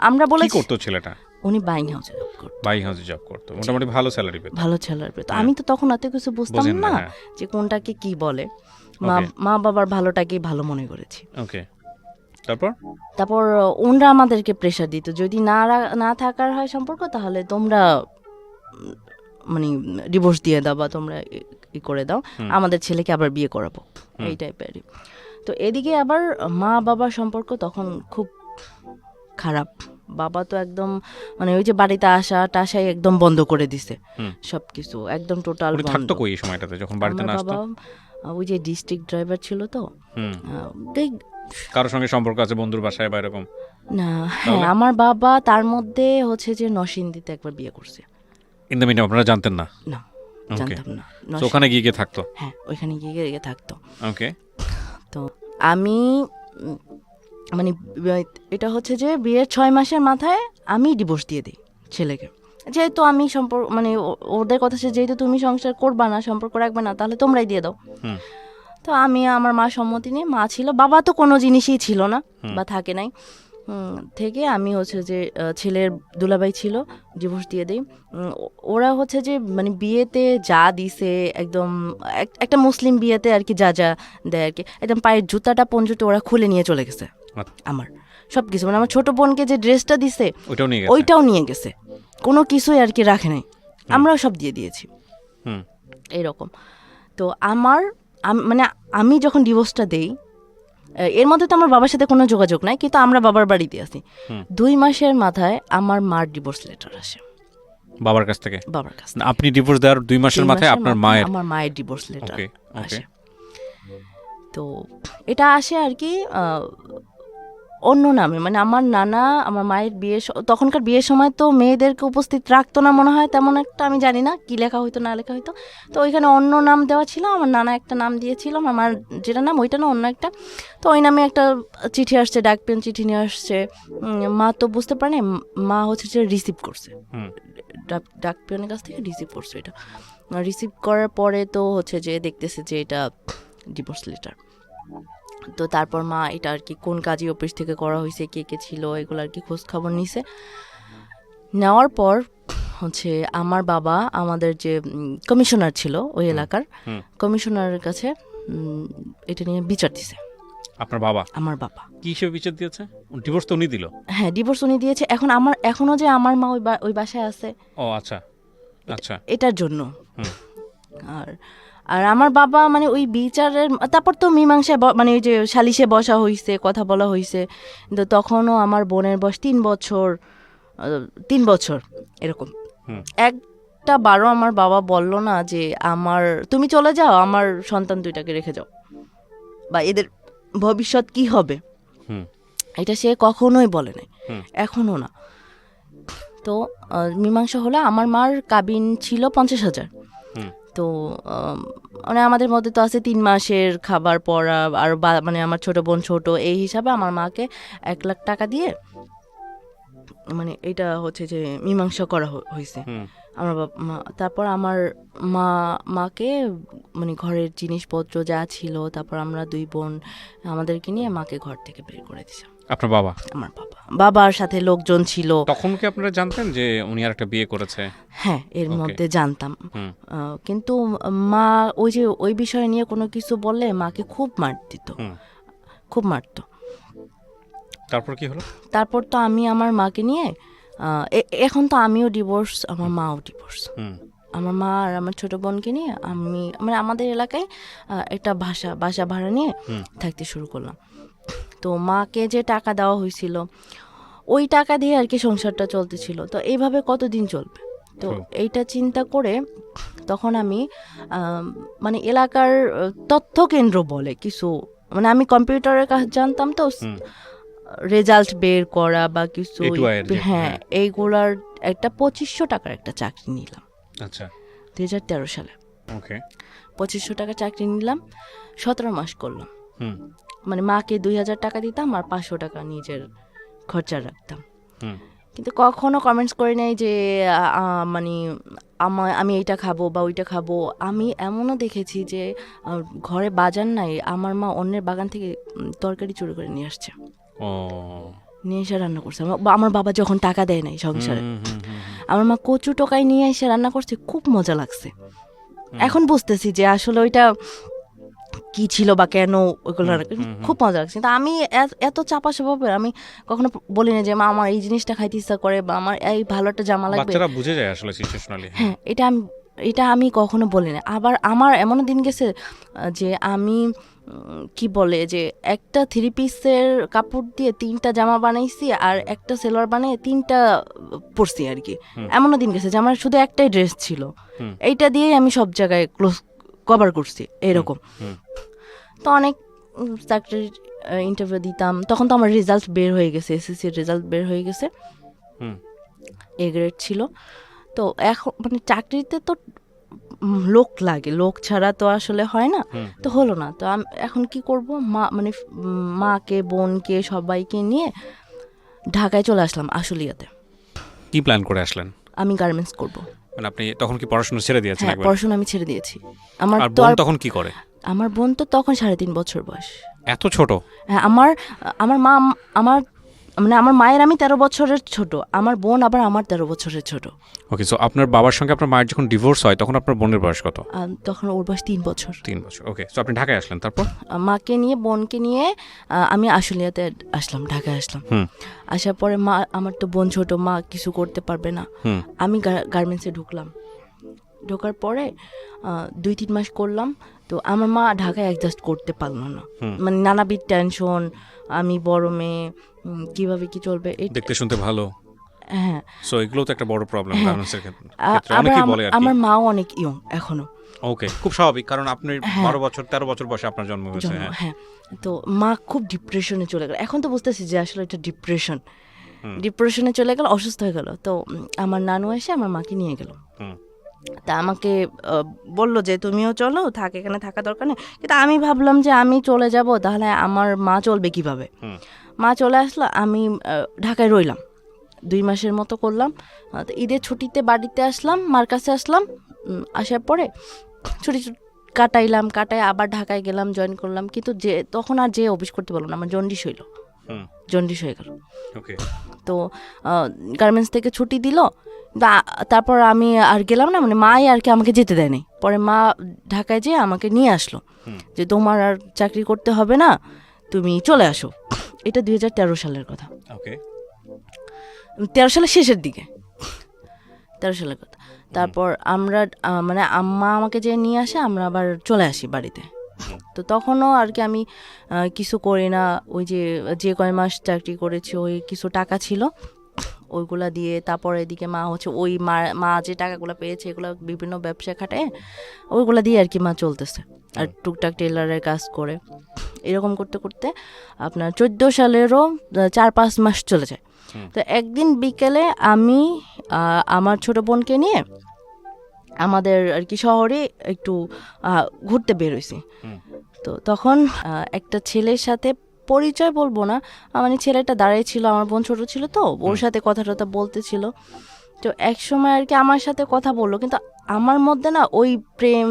আমরা বলেছি, কি করতো ছেলেটা? উনি বাইং হাউসে জব করতো। বাইং হাউসে জব করতো, মোটামুটি ভালো স্যালারি পেত। ভালো স্যালারি পেত। আমি তো তখন এত কিছু বুঝতাম না যে কোনটাকে কি বলে। মা বাবার ভালোটাকেই ভালো মনে করেছি। ওকে, তারপর ওনরা আমাদেরকে প্রেশার দিত, যদি না থাকার হয় সম্পর্ক তাহলে তোমরা মানে ডিভোর্স দিয়ে দাও বা তোমরা ই করে দাও, আমাদের ছেলেকে আবার বিয়ে করাবো, এই টাইপেরই। তো এদিকে আবার মা বাবার সম্পর্ক তখন খুব খারাপ। বাবা তো একদম মানে ওই যে বাড়িতে আসাই একদম বন্ধ করে দিছে, সবকিছু একদম টোটাল বন্ধ। থাকতো কই এই সময়টাতে যখন বাড়িতে না আসতো? ওই যে ডিস্ট্রিক্ট ড্রাইভার ছিল তো, কারোর সঙ্গে সম্পর্ক আছে বন্ধুর বাসায় বা এরকম? না, হ্যাঁ, আমার বাবা তার মধ্যে হচ্ছে যে নরসিংদীতে একবার বিয়ে করছে। ইন দ্য মিন আপনারা জানতেন না? না, জানতাম না। তো ওখানে গিয়ে থাকতো? হ্যাঁ, ওইখানে গিয়ে থাকতো। ওকে, তো আমি মানে এটা হচ্ছে যে বিয়ের 6 মাসের মাথায় আমি ডিভোর্স দিয়ে দিই ছেলেকে, যেহেতু আমি সম্পর্ক মানে ওদের কথা সে যেহেতু তুমি সংসার করবা না, সম্পর্ক রাখবে না, তাহলে তোমরাই দিয়ে দাও। তো আমি আমার মা সম্মতি নিয়ে, মা ছিল, বাবা তো কোনো জিনিসই ছিল না বা থাকে নাই, থেকে আমি হচ্ছে যে ছেলের দুলাভাই ছিল, ডিভোর্স দিয়ে দিই। ওরা হচ্ছে যে মানে বিয়েতে যা দিছে একদম একটা মুসলিম বিয়েতে আর কি যা যা দেয় আর কি, একদম পায়ের জুতাটা পঞ্জুটা ওরা খুলে নিয়ে চলে গেছে। আমার সব কিছু মানে আমার ছোট বোনকে যে ড্রেসটা দিছে ওইটাও নিয়ে গেছে, কোনো কিছুই আর কি রাখে নাই, আমরাও সব দিয়ে দিয়েছি এইরকম। তো মানে আমি যখন ডিভোর্সটা দেই, এর মধ্যে তো আমার বাবার সাথে কোনো যোগাযোগ নাই, কিন্তু আমরা বাবার বাড়িতে আছি। 2 মাসের মাথায় আমার মার ডিভোর্স লেটার আসে বাবার কাছ থেকে। বাবার কাছ থেকে আপনি ডিভোর্স দেওয়ার 2 মাসের মাথায় আমার মায়ের ডিভোর্স লেটার আসে। ওকে, তো এটা আসে আর কি অন্য নামে, মানে আমার নানা আমার মায়ের তখনকার বিয়ের সময় তো মেয়েদেরকে উপস্থিত রাখতো না মনে হয় তেমন একটা, আমি জানি না কি লেখা হইতো না লেখা হইতো। তো ওইখানে অন্য নাম দেওয়া ছিল, আমার নানা একটা নাম দিয়েছিল, আমার যেটা নাম ওইটা না অন্য একটা। তো ওই নামে একটা চিঠি আসছে, ডাকপেন চিঠি নিয়ে আসছে। মা তো বুঝতে পারে না, মা হচ্ছে যে রিসিভ করছে, ডাকপেনের কাছ থেকে রিসিভ করছে। এটা রিসিভ করার পরে তো হচ্ছে যে দেখতেছে যে এটা ডিভোর্স লেটার। তো তারপর মা এটা আর কি কোন কাজী অফিস থেকে করা হয়েছে, কে কে ছিল, এগুলো আর কি খোঁজ খবর নিছে। নেওয়ার পর হচ্ছে আমার বাবা আমাদের যে কমিশনার ছিল ওই এলাকার কমিশনারের কাছে এটা নিয়ে বিচার দিছে আপনার বাবা? আমার বাবা। কি হিসেবে বিচার দিয়েছে? ডিভোর্স তো উনি দিল? হ্যাঁ, ডিভোর্স উনি দিয়েছে। এখনো যে আমার মা ওই বাসায় আছে, ও আচ্ছা আচ্ছা, এটার জন্য। আর আমার বাবা মানে ওই বিচারের, তারপর তো মীমাংসায় মানে ওই যে সালিশে বসা হয়েছে, কথা বলা হয়েছে, কিন্তু তখনও আমার বোনের বয়স 3 বছর এরকম। একটা বারো আমার বাবা বলল না যে তুমি চলে যাও, আমার সন্তান দুইটাকে রেখে যাও, বা এদের ভবিষ্যৎ কি হবে, এটা সে কখনোই বলে নাই, এখনো না। তো মীমাংসা হলে আমার মার কাবিন ছিল 50,000। তো মানে আমাদের মধ্যে তো আছে 3 মাসের খাবার পড়া, আর মানে আমার ছোট বোন ছোট, এই হিসাবে আমার মাকে 1 লাখ টাকা দিয়ে মানে এটা হচ্ছে যে মীমাংসা করা হয়েছে আমার মা। তারপর আমার মাকে মানে ঘরের জিনিসপত্র যা ছিল, তারপর আমরা 2 বোন আমাদেরকে নিয়ে মাকে ঘর থেকে বের করে দিয়েছে। আপনার বাবা? আমার বাবার সাথে লোকজন ছিল। তখন কি আপনারা জানতেন যে উনি আর একটা বিয়ে করেছে? হ্যাঁ, এর মধ্যে জানতাম, কিন্তু মা ওই বিষয় নিয়ে কোনো কিছু বললে মাকে খুব খুব মারতো। তারপর কি হলো? তারপর তো আমি আমার মাকে নিয়ে এখন তো আমিও ডিভোর্স, আমার মাও ডিভোর্স। আমার মা আর আমার ছোট বোনকে নিয়ে আমি মানে আমাদের এলাকায় একটা বাসা ভাড়া নিয়ে থাকতে শুরু করলাম। তো মাকে যে টাকা দেওয়া হয়েছিল ওই টাকা দিয়ে আর কি সংসারটা চলতেছিল। তো এইভাবে কতদিন চলবে? তো এইটা চিন্তা করে তখন আমি মানে এলাকার তথ্য কেন্দ্র বলে কিছু, মানে আমি কম্পিউটারের কাজ জানতাম, তো রেজাল্ট বের করা বা কিছু, হ্যাঁ, এইগুলার একটা 2500 টাকার একটা চাকরি নিলাম। আচ্ছা, 2013 সালে। ওকে, 2500 টাকা চাকরি নিলাম, 17 মাস করলাম। মানে মাকে 2000 টাকা দিতাম আর 500 টাকা নিজের খরচা রাখতাম। কিন্তু কখনো কমেন্টস করে নাই যে মানে আমি এইটা খাবো বা ওইটা খাবো। আমি এমনও দেখেছি যে ঘরে বাজার নাই, আমার মা অন্যের বাগান থেকে তরকারি চুরি করে নিয়ে আসছে, নিয়ে এসে রান্না করছে। আমার বাবা যখন টাকা দেয় নাই সংসারে, আমার মা কচু টোকাই নিয়ে এসে রান্না করছে, খুব মজা লাগছে। এখন বুঝতেছি যে আসলে ওইটা কি ছিল বা কেন ওইগুলো, খুব মজা লাগছে। কিন্তু আমি এত চাপা স্বভাবের, আমি কখনো বলি না যে মা আমার এই জিনিসটা খাইতে ইচ্ছা করে বা আমার এই ভালো একটা জামা লাগবে। বাচ্চারা বুঝে যায় আসলে সিচুয়েশনালি। হ্যাঁ, এটা আমি কখনো বলি না। আবার আমার এমনও দিন গেছে যে আমি কি বলে যে একটা 3 পিসের কাপড় দিয়ে 3টা জামা বানাইছি আর একটা সেলোয়ার বানিয়ে 3টা পরছি আর কি। এমনও দিন গেছে যে আমার শুধু একটাই ড্রেস ছিল, এইটা দিয়েই আমি সব জায়গায় কভার করছি এরকম। তো অনেক চাকরির ইন্টারভিউ দিতাম, তখন তো আমার রেজাল্ট বের হয়ে গেছে, এসএসসির রেজাল্ট বের হয়ে গেছে, এ গ্রেড ছিল। তো এখন মানে চাকরিতে তো লোক লাগে, লোক ছাড়া তো আসলে হয় না, তো হলো না। তো এখন কি করব, মানে মাকে বোনকে সবাইকে নিয়ে ঢাকায় চলে আসলাম, আশুলিয়াতে। কি প্ল্যান করে আসলেন? আমি গার্মেন্টস করব। মানে আপনি তখন কি পড়াশোনা ছেড়ে দিয়েছেন? হ্যাঁ, পড়াশোনা আমি ছেড়ে দিয়েছি। আমার বোন তখন কি করে? আমার বোন তো তখন 3.5 বছর বয়স। এত ছোট? হ্যাঁ, আমার মা মানে আমার মায়ের আমি 13 বছরের ছোট, আমার বোন আবার আমার 13 বছরের ছোট। ওকে, সো আপনার বাবার সঙ্গে আপনার মায়ের যখন ডিভোর্স হয় তখন আপনার বোনের বয়স কত? তখন ওর বয়স 3 বছর। 3 বছর, ওকে। সো আপনি ঢাকায় আসলেন, তারপর মাকে নিয়ে বোনকে নিয়ে আমি আশুলিয়াতে আসলাম, ঢাকায় আসলাম। আসার পরে আমার তো বোন ছোট, মা কিছু করতে পারবে না, আমি গার্মেন্টসে ঢোকার পরে 2-3 মাস করলাম। তো আমার মা ঢাকায় অ্যাডজাস্ট করতে পারলো না, মানে নানাবিধ টেনশন, আমি বড় মেয়ে, কিভাবে কি চলবে, দেখতে শুনতে ভালো, হ্যাঁ, সো এগুলো তো একটা বড় প্রবলেম গার্মেন্টসের ক্ষেত্রে। অনেকেই বলে আর আমার মাও অনেক ইয়ং এখনো। ওকে, খুব স্বাভাবিক, কারণ আপনি 13 বছর বয়সে আপনার জন্ম হয়েছে। হ্যাঁ, তো মা খুব ডিপ্রেশনে চলে গেল। এখন তো বুঝতেছি যে আসলে এটা ডিপ্রেশনে চলে গেল, অসুস্থ হয়ে গেল। তো আমার নানু এসে আমার মাকে নিয়ে গেল। তা আমাকে বললো যে তুমিও চলো, এখানে থাকা দরকার নেই। কিন্তু আমি ভাবলাম যে আমি চলে যাব, তাহলে আমার মা চলবে কিভাবে। মা চলে আসলো, আমি ঢাকায় রইলাম, 2 মাসের মতো করলাম। ঈদের ছুটিতে বাড়িতে আসলাম, মার কাছে আসলাম। আসার পরে ছুটি কাটায় আবার ঢাকায় গেলাম, জয়েন করলাম। কিন্তু তখন আর অফিস করতে পারলাম না, আমার জন্ডিস হইল, জন্ডিস হয়ে গেল। ওকে। তো গার্মেন্টস থেকে ছুটি দিল, তারপর আমি আর গেলাম না, মানে মাই আর কি আমাকে যেতে দেয়নি। পরে মা ঢাকায় যেয়ে আমাকে নিয়ে আসলো যে তোমার আর চাকরি করতে হবে না, তুমি চলে আসো। এটা 2013 সালের কথা। ওকে। 13 সালের শেষের দিকে, 13 সালের কথা। তারপর আমরা মানে আম্মা আমাকে যে নিয়ে আসে, আমরা আবার চলে আসি বাড়িতে। তো তখনও আর কি আমি কিছু করি না, ওই যে কয় মাস চাকরি করেছি ওই কিছু টাকা ছিল ওইগুলা দিয়ে, তারপর এদিকে মা হচ্ছে ওই মা যে টাকাগুলো পেয়েছে এগুলো বিভিন্ন ব্যবসা খাটায়, ওইগুলা দিয়ে আর কি মা চলতেছে, আর টুকটাক টেলারের কাজ করে। এরকম করতে করতে আপনার 14 সালেরও 4-5 মাস চলে যায়। তো একদিন বিকেলে আমি আমার ছোট বোনকে নিয়ে আমাদের আর কি শহরে একটু ঘুরতে বেরোইছি। তো তখন একটা ছেলের সাথে পরিচয় বলবো না, মানে ছেলেটা দাঁড়িয়ে ছিল, আমার বোন ছোট ছিল তো ওর সাথে কথা টথা বলতেছিল। তো এক সময় আর কি আমার সাথে কথা বললো, কিন্তু আমার মধ্যে না ওই প্রেম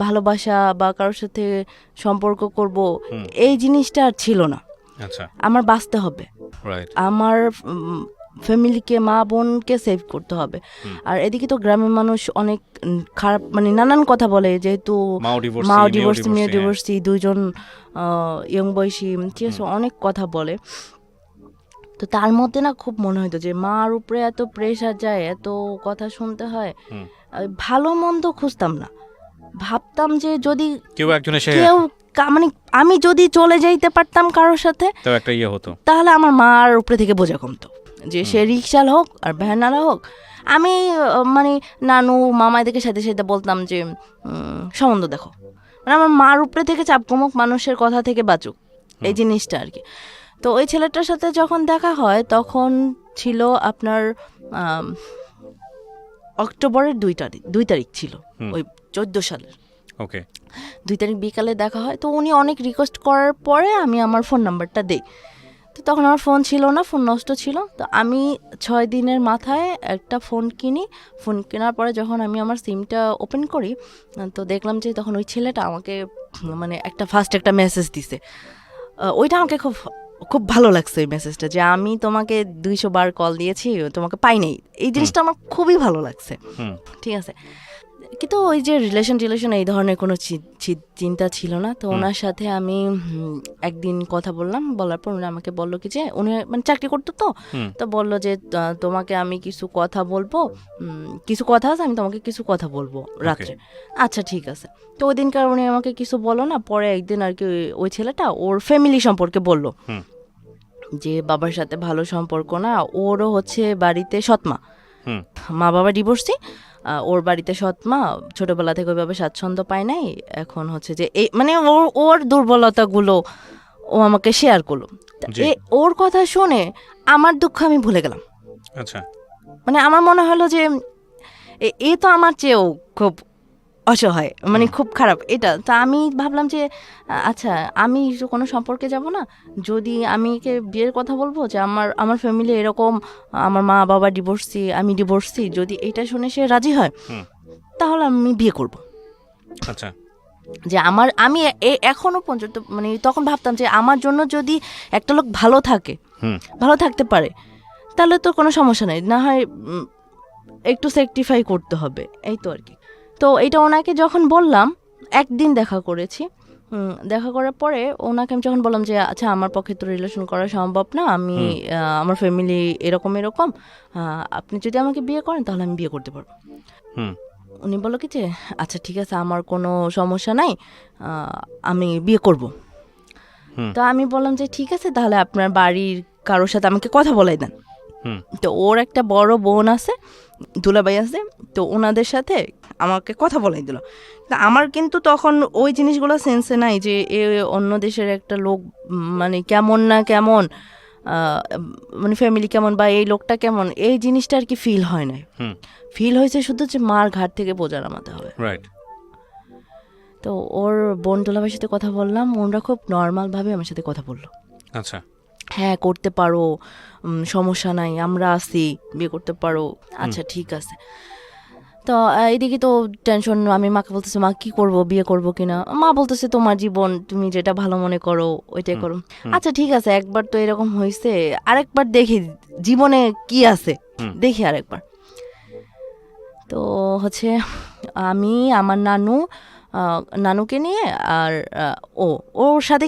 ভালোবাসা বা কারোর সাথে সম্পর্ক করব এই জিনিসটা আর ছিল না। আচ্ছা, আমার বাঁচতে হবে, আমার ফ্যামিলিকে মা বোনকে সেভ করতে হবে। আর এদিকে তো গ্রামের মানুষ অনেক খারাপ, মানে নানান কথা বলে, যেহেতু মাও ডিভোর্সি মেয়ে ডিভোর্সি, দুইজন ইয়ং বয়সী, ঠিক আছে, অনেক কথা বলে। তো তার মধ্যে না খুব মনে হতো যে মার উপরে এত প্রেশার যায়, এত কথা শুনতে হয়, ভালো মন্দ খুঁজতাম না, ভাবতাম যে যদি কেউ মানে আমি যদি চলে যাইতে পারতাম কারোর সাথে একটা ইয়ে হতো, তাহলে আমার মার উপরে থেকে বোঝা কমতো, যে সে রিক্সাল হোক আর ভ্যানালা হোক। আমি মানে নানু মামাইদেরকে সাথে সাথে বলতাম যে সম্বন্ধ দেখো, মানে আমার মার উপরে থেকে চাপ কমুক, মানুষের কথা থেকে বাঁচুক, এই জিনিসটা আর কি। তো ওই ছেলেটার সাথে যখন দেখা হয় তখন ছিল আপনার অক্টোবরের 2 তারিখ ছিল, ওই 14 সালের। ওকে। 2 তারিখ বিকালে দেখা হয়। তো উনি অনেক রিকোয়েস্ট করার পরে আমি আমার ফোন নাম্বারটা দিই। তো তখন আমার ফোন ছিল না, ফোন নষ্ট ছিল। তো আমি 6 দিনের মাথায় একটা ফোন কিনি। ফোন কেনার পরে যখন আমি আমার সিমটা ওপেন করি, তো দেখলাম যে তখন ওই ছেলেটা আমাকে মানে ফার্স্ট একটা মেসেজ দিছে। ওইটা আমাকে খুব খুব ভালো লাগছে, এই মেসেজটা, যে আমি তোমাকে 200 বার কল দিয়েছি, তোমাকে পাই নাই। এই জিনিসটা আমার খুবই ভালো লাগছে, ঠিক আছে। কিন্তু ওই যে রিলেশন এই ধরনের কোনো চিন্তা ছিল না। তো ওনার সাথে আমি একদিন কথা বললাম, বলার পর উনি আমাকে বললো কি যে উনি মানে চাকরি করতো, তো বললো যে তোমাকে আমি কিছু কথা বলবো, কিছু কথা আছে, আমি তোমাকে কিছু কথা বলবো রাত্রে। আচ্ছা ঠিক আছে। তো ওই দিনকার উনি আমাকে কিছু বলো না, পরে একদিন আর কি ওই ছেলেটা ওর ফ্যামিলি সম্পর্কে বললো যে বাবার সাথে ভালো সম্পর্ক না, ওরও হচ্ছে বাড়িতে সৎমা, মা বাবা ডিভোর্সি, ওর বাড়িতে সৎমা, ছোটবেলা থেকে ওইভাবে স্বাচ্ছন্দ্য পায় নাই। এখন হচ্ছে যে এই মানে ওর দুর্বলতাগুলো ও আমাকে শেয়ার করলো। ওর কথা শুনে আমার দুঃখ আমি ভুলে গেলাম। আচ্ছা, মানে আমার মনে হলো যে এ তো আমার চেয়েও খুব অসহায়, মানে খুব খারাপ এটা। তা আমি ভাবলাম যে আচ্ছা আমি কোনো সম্পর্কে যাব না, যদি আমি একে বিয়ের কথা বলবো যে আমার ফ্যামিলি এরকম, আমার মা বাবা ডিভোর্সি, আমি ডিভোর্সি, যদি এটা শুনে সে রাজি হয় তাহলে আমি বিয়ে করব। আচ্ছা, যে আমি এখনো পর্যন্ত মানে তখন ভাবতাম যে আমার জন্য যদি একটা লোক ভালো থাকতে পারে তাহলে তো কোনো সমস্যা নেই, না হয় একটু স্যাক্রিফাই করতে হবে, এই তো আর কি। তো এটা ওনাকে যখন বললাম, একদিন দেখা করেছি, দেখা করার পরে ওনাকে আমি যখন বললাম যে আচ্ছা আমার পক্ষে তো রিলেশন করা সম্ভব না, আমি আমার ফ্যামিলি এরকম, আপনি যদি আমাকে বিয়ে করেন তাহলে আমি বিয়ে করতে পারবো। উনি বললো কি যে আচ্ছা ঠিক আছে, আমার কোনো সমস্যা নাই, আমি বিয়ে করব। তো আমি বললাম যে ঠিক আছে, তাহলে আপনার বাড়ির কারোর সাথে আমাকে কথা বলাই দেন। তো ওর একটা বড় বোন আছে, দুলাভাই আছে, তো ওনাদের সাথে আমাকে কথা বলাই দিল। আমার কিন্তু তখন ওই জিনিসগুলো সেন্সে নাই যে এ অন্য দেশের একটা লোক, মানে কেমন না কেমন, মানে ফ্যামিলি কেমন বা এই লোকটা কেমন, এই জিনিসটা আর কি ফিল হয় না। ফিল হয়েছে শুধু যে মার ঘাট থেকে বোঝা নামাতে হবে। তো ওর বোন দুলাভাইয়ের সাথে কথা বললাম, ওনরা খুব নর্মালভাবে আমার সাথে কথা বললো। আচ্ছা, হ্যাঁ করতে পারো, সমস্যা নাই, আমরা আছি, বিয়ে করতে পারো, আচ্ছা ঠিক আছে। তো এইদিকে তো টেনশন, আমি মাকে বলতেছি মা কি করব, বিয়ে করব কিনা। মা বলতেছে তোমার জীবন, তুমি যেটা ভালো মনে করো ওইটাই করো। আচ্ছা ঠিক আছে, একবার তো এরকম হয়েছে, আরেকবার দেখি জীবনে কি আছে, দেখি আরেকবার। তো হচ্ছে আমি আমার নানুকে নিয়ে আর ওর সাথে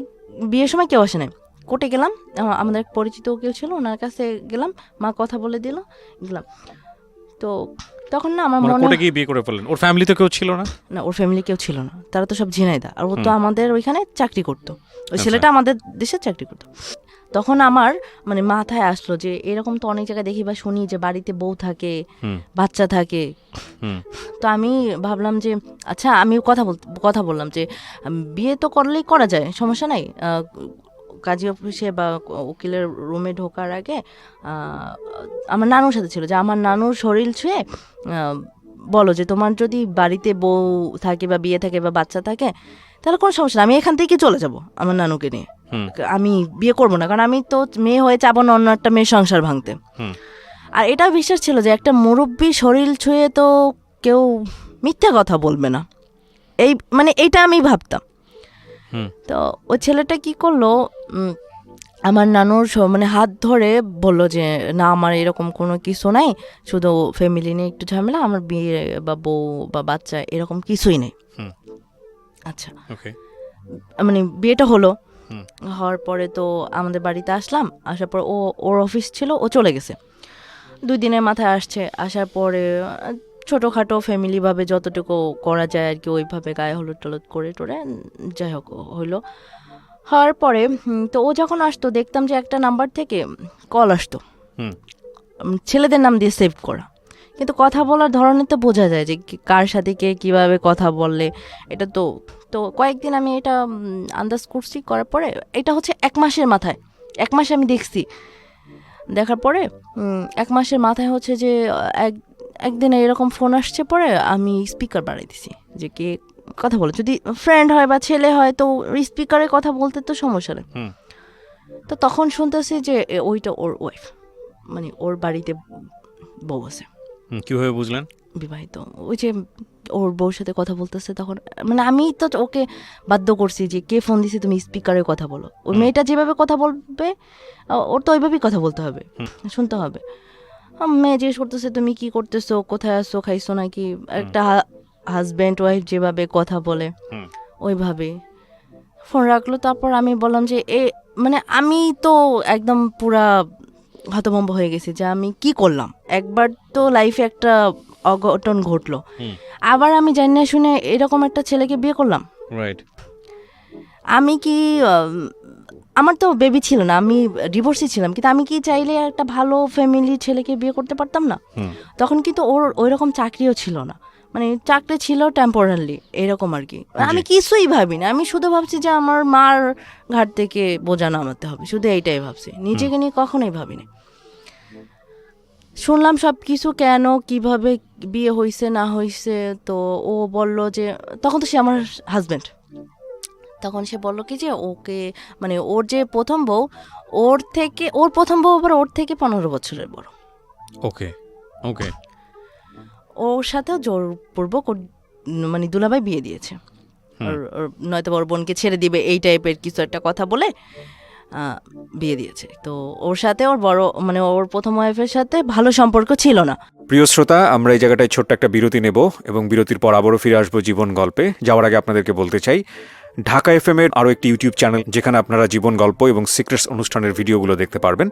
বিয়ের সময় কেউ আসে নাই, কোর্টে গেলাম, আমাদের পরিচিত কেউ ছিল, ওনার কাছে গেলাম, মা কথা বলে দিল, গেলাম। তো তখন না আমার মনে, কোর্টে গিয়ে বিয়ে করে ফেললেন? ওর ফ্যামিলিতে কেউ ছিল না? না, ওর ফ্যামিলি কেউ ছিল না, তারা তো সব ঝিনাইদা, আর ও তো আমাদের ওইখানে চাকরি করতো, ওই ছেলেটা আমাদের দেশে চাকরি করতো। তখন আমার মানে মাথায় আসলো যে এরকম তো অনেক জায়গায় দেখি বা শুনি যে বাড়িতে বউ থাকে, বাচ্চা থাকে। তো আমি ভাবলাম যে আচ্ছা, আমি কথা বললাম যে বিয়ে তো করলেই করা যায়, সমস্যা নাই। কাজী অফিসে বা উকিলের রুমে ঢোকার আগে আমার নানুর সাথে ছিল, যে আমার নানুর শরীর ছুঁয়ে বলো যে তোমার যদি বাড়িতে বউ থাকে বা বিয়ে থাকে বা বাচ্চা থাকে তাহলে কোনো সমস্যা না, আমি এখান থেকে চলে যাব আমার নানুকে নিয়ে, আমি বিয়ে করবো না, কারণ আমি তো মেয়ে হয়ে যাবো না অন্য একটা মেয়ের সংসার ভাঙতে। আর এটা বিশ্বাস ছিল যে একটা মুরব্বী শরীর ছুঁয়ে তো কেউ মিথ্যা কথা বলবে না, এই মানে এইটা আমি ভাবতাম। তো ওই ছেলেটা কি করলো, আমার নানুর মানে হাত ধরে বললো যে না, আমার এরকম কোনো কিছু নাই, শুধু ফ্যামিলি নিয়ে একটু ঝামেলা, আমার বিয়ে বা বউ বা বাচ্চা এরকম কিছুই নেই। আচ্ছা, মানে বিয়েটা হলো, হওয়ার পরে তো আমাদের বাড়িতে আসলাম, আসার পর ওর অফিস ছিল, ও চলে গেছে, 2 দিনের মাথায় আসছে। আসার পরে ছোটোখাটো ফ্যামিলিভাবে যতটুকু করা যায় আর কি, ওইভাবে গায়ে হলুদ টলুদ করে টোরে যাই হোক হইলো। হওয়ার পরে তো ও যখন আসতো দেখতাম যে একটা নাম্বার থেকে কল আসতো, ছেলেদের নাম দিয়ে সেভ করা, কিন্তু কথা বলার ধরনের তো বোঝা যায় যে কার সাথে কে কীভাবে কথা বললে। এটা তো কয়েকদিন আমি এটা আন্দাজ করছি, করার পরে এটা হচ্ছে 1 মাসের মাথায়, 1 মাসে আমি দেখছি, দেখার পরে 1 মাসের মাথায় হচ্ছে যে একদিন এরকম ফোন আসছে, পরে আমি স্পিকার বাড়াই দিছি যে কে কথা বলে, যদি ফ্রেন্ড হয় বা ছেলে হয় তো স্পিকারে কথা বলতে তো সমস্যা নেই। তো তখন শুনতেছি যে ওইটা ওর ওয়াইফ, মানে ওর বাড়িতে বউ আছে। কিভাবে বুঝলেন? বিবাহিত, ওই যে ওর বউর সাথে কথা বলতেছে। তখন মানে আমি তো ওকে বাধ্য করছি যে কে ফোন দিছে, তুমি স্পিকারে কথা বলো, ওই মেয়েটা যেভাবে কথা বলবে ওর তো ওইভাবেই কথা বলতে হবে, শুনতে হবে। মেয়ে জিজ্ঞেস করতেছে তুমি কি করতেছো, কোথায় আসছো, খাইছো নাকি, একটা হাজব্যান্ড ওয়াইফ যেভাবে কথা বলে ওইভাবে ফোন রাখলো। তারপর আমি বললাম যে মানে আমি তো একদম পুরা হতভম্ব হয়ে গেছি যে আমি কি করলাম, একবার তো লাইফে একটা অঘটন ঘটলো, আবার আমি জানি না শুনে এরকম একটা ছেলেকে বিয়ে করলাম। আমি কি, আমার তো বেবি ছিল না, আমি ডিভোর্সই ছিলাম, কিন্তু আমি কি চাইলে একটা ভালো ফ্যামিলি ছেলেকে বিয়ে করতে পারতাম না? তখন কিন্তু ওর ওইরকম চাকরিও ছিল না, মানে চাকরি ছিল টেম্পোরারি এরকম আর কি। আমি কিছুই ভাবি না, আমি শুধু ভাবছি যে আমার মার ঘাট থেকে বোঝা নামাতে হবে, শুধু এইটাই ভাবছি, নিজেকে নিয়ে কখনোই ভাবিনি। শুনলাম সব কিছু, কেন কিভাবে বিয়ে হয়েছে না হয়েছে। তো ও বলল যে, তখন তো সে আমার হাজব্যান্ড, তখন সে বললো কি যে ওকে মানে ওর যে প্রথম বউ, ওর প্রথম বউ আবার ওর থেকে 15 বছরের বড়। ওকে, ওর সাথেও জোরপূর্বক মানে দুলাভাই বিয়ে দিয়েছে, নয়তো ওর বোনকে ছেড়ে দিবে, এই টাইপের কিছু একটা কথা বলে বিয়ে দিয়েছে। তো ওর সাথে ওর বড় মানে ওর প্রথম ওয়াইফের সাথে ভালো সম্পর্ক ছিল না। প্রিয় শ্রোতা, আমরা এই জায়গাটায় ছোট্ট একটা বিরতি নেব এবং বিরতির পর আবারও ফিরে আসবো জীবন গল্পে। যাওয়ার আগে আপনাদেরকে বলতে চাই, ঢাকা এফএম এর আরও একটি ইউটিউব চ্যানেল যেখানে আপনারা জীবন গল্প এবং সিক্রেটস অনুষ্ঠানের ভিডিওগুলো দেখতে পারবেন।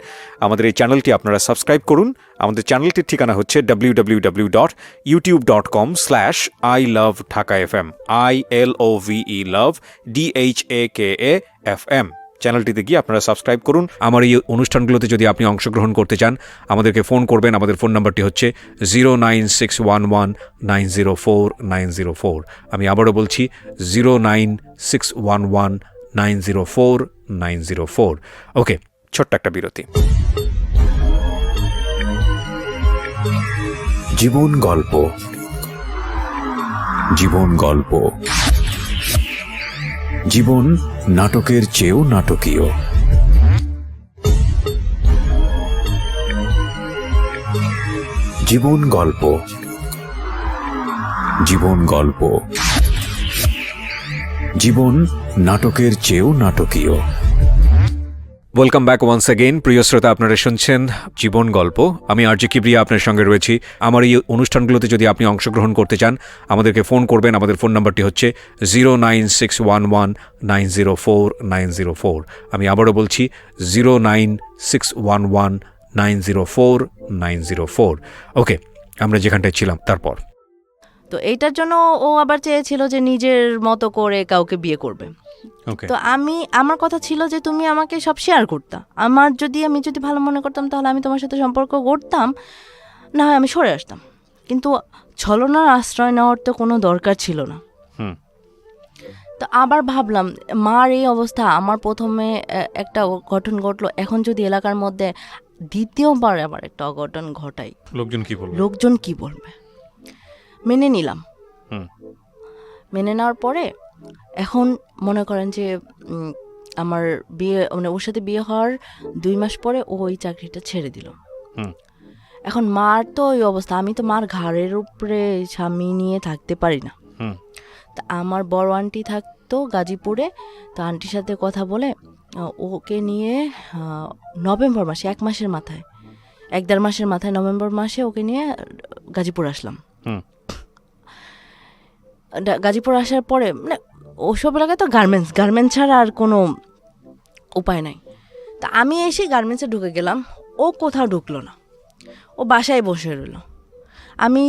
আমাদের এই চ্যানেলটি আপনারা সাবস্ক্রাইব করুন। আমাদের চ্যানেলটির ঠিকানা হচ্ছে www.youtube.com/ilovedhakafm ILOVE love DHAKAFM। চ্যানেলটিতে গিয়ে আপনারা সাবস্ক্রাইব করুন। আমার এই অনুষ্ঠানগুলোতে যদি আপনি অংশগ্রহণ করতে চান, আমাদেরকে ফোন করবেন। আমাদের ফোন নাম্বারটি হচ্ছে 09611904904। আমি আবারও বলছি 09611904904। ওকে, ছোট্ট একটা বিরতি। জীবন গল্প, জীবন গল্প। জীবন নাটকের চেয়েও নাটকীয়। জীবন গল্প। জীবন গল্প, জীবন নাটকের চেয়েও নাটকীয়। Welcome back once again. প্রিয় শ্রোতা, আপনারা শুনছেন জীবন গল্প। আমি আরজে কিবরিয়া আপনার সঙ্গে রয়েছি। আমার এই অনুষ্ঠানগুলোতে যদি আপনি অংশগ্রহণ করতে চান, আমাদেরকে ফোন করবেন। আমাদের ফোন নাম্বারটি হচ্ছে 09611904904। আমি আবারও বলছি 09611904904। ওকে, আমরা যেখানটায় ছিলাম তারপর। তো এইটার জন্য ও আবার চেয়েছিল যে নিজের মতো করে কাউকে বিয়ে করবে। তো আমার কথা ছিল যে তুমি আমাকে সব শেয়ার করতাম, আমি যদি ভালো মনে করতাম তাহলে আমি তোমার সাথে সম্পর্ক করতাম, না হয় আমি সরে আসতাম। কিন্তু ছলনার আশ্রয় নেওয়ার তো কোনো দরকার ছিল না। তো আবার ভাবলাম মার এই অবস্থা, আমার প্রথমে একটা অঘটন ঘটলো, এখন যদি এলাকার মধ্যে দ্বিতীয়বার আবার একটা অঘটন ঘটাই, লোকজন কি বলবে। মেনে নিলাম। মেনে নেওয়ার পরে এখন মনে করেন যে আমার বিয়ে, মানে ওর সাথে বিয়ে হওয়ার 2 মাস পরে ও ওই চাকরিটা ছেড়ে দিল। এখন মার তো ওই অবস্থা, আমি তো মার ঘাড়ের উপরে স্বামী নিয়ে থাকতে পারি না। তা আমার বড় আন্টি থাকতো গাজীপুরে, তো আন্টির সাথে কথা বলে ওকে নিয়ে নভেম্বর মাসে, 1 মাসের মাথায়, 1-1.5 মাসের মাথায় নভেম্বর মাসে ওকে নিয়ে গাজীপুর আসলাম। গাজীপুর আসার পরে মানে ওসব এলাকায় তো গার্মেন্টস ছাড়া আর কোনো উপায় নাই। তা আমি এসে গার্মেন্টসে ঢুকে গেলাম, ও কোথাও ঢুকলো না, ও বাসায় বসে রইল। আমি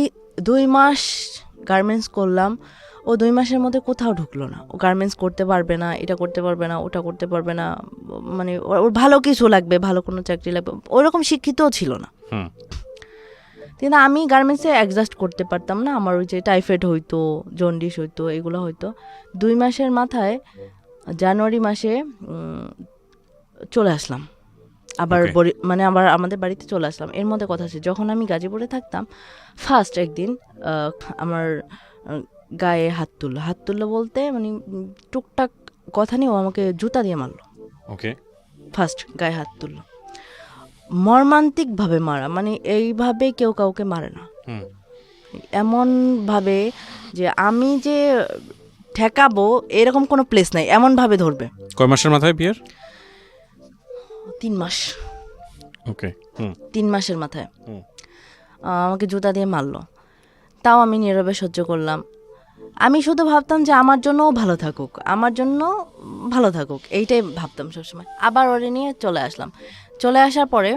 2 মাস গার্মেন্টস করলাম, ও 2 মাসের মধ্যে কোথাও ঢুকলো না। ও গার্মেন্টস করতে পারবে না, এটা করতে পারবে না, ওটা করতে পারবে না, মানে ওর ভালো কিছু লাগবে, ভালো কোনো চাকরি লাগবে, ওরকম শিক্ষিতও ছিল না। কিন্তু আমি গার্মেন্টসে অ্যাডজাস্ট করতে পারতাম না, আমার ওই যে টাইফয়েড হইতো, জন্ডিস হইতো, এগুলো হইতো। 2 মাসের মাথায় জানুয়ারি মাসে চলে আসলাম আবার, মানে আবার আমাদের বাড়িতে চলে আসলাম। এর মধ্যে কথা আছে, যখন আমি গাজীপুরে থাকতাম ফার্স্ট একদিন আমার গায়ে হাত তুললো বলতে মানে টুকটাক কথা নিয়ে ও আমাকে জুতা দিয়ে মারলো। ফার্স্ট গায়ে হাত তুললো, মর্মান্তিকভাবে মারা, মানে এইভাবে কেউ কাউকে মারে না, এমন ভাবে যে আমি যে ঠেকাবো এরকম কোনো প্লেস নাই, এমন ভাবে ধরবে। কয় মাসের মাথায় বিয়ের? 3 মাস। 3 মাসের মাথায় আমাকে জুতা দিয়ে মারলো। তাও আমি নীরবে সহ্য করলাম। আমি শুধু ভাবতাম যে আমার জন্যও ভালো থাকুক, আমার জন্য ভালো থাকুক, এইটাই ভাবতাম সবসময়। আবার ওরে নিয়ে চলে আসলাম। চলে আসার পরে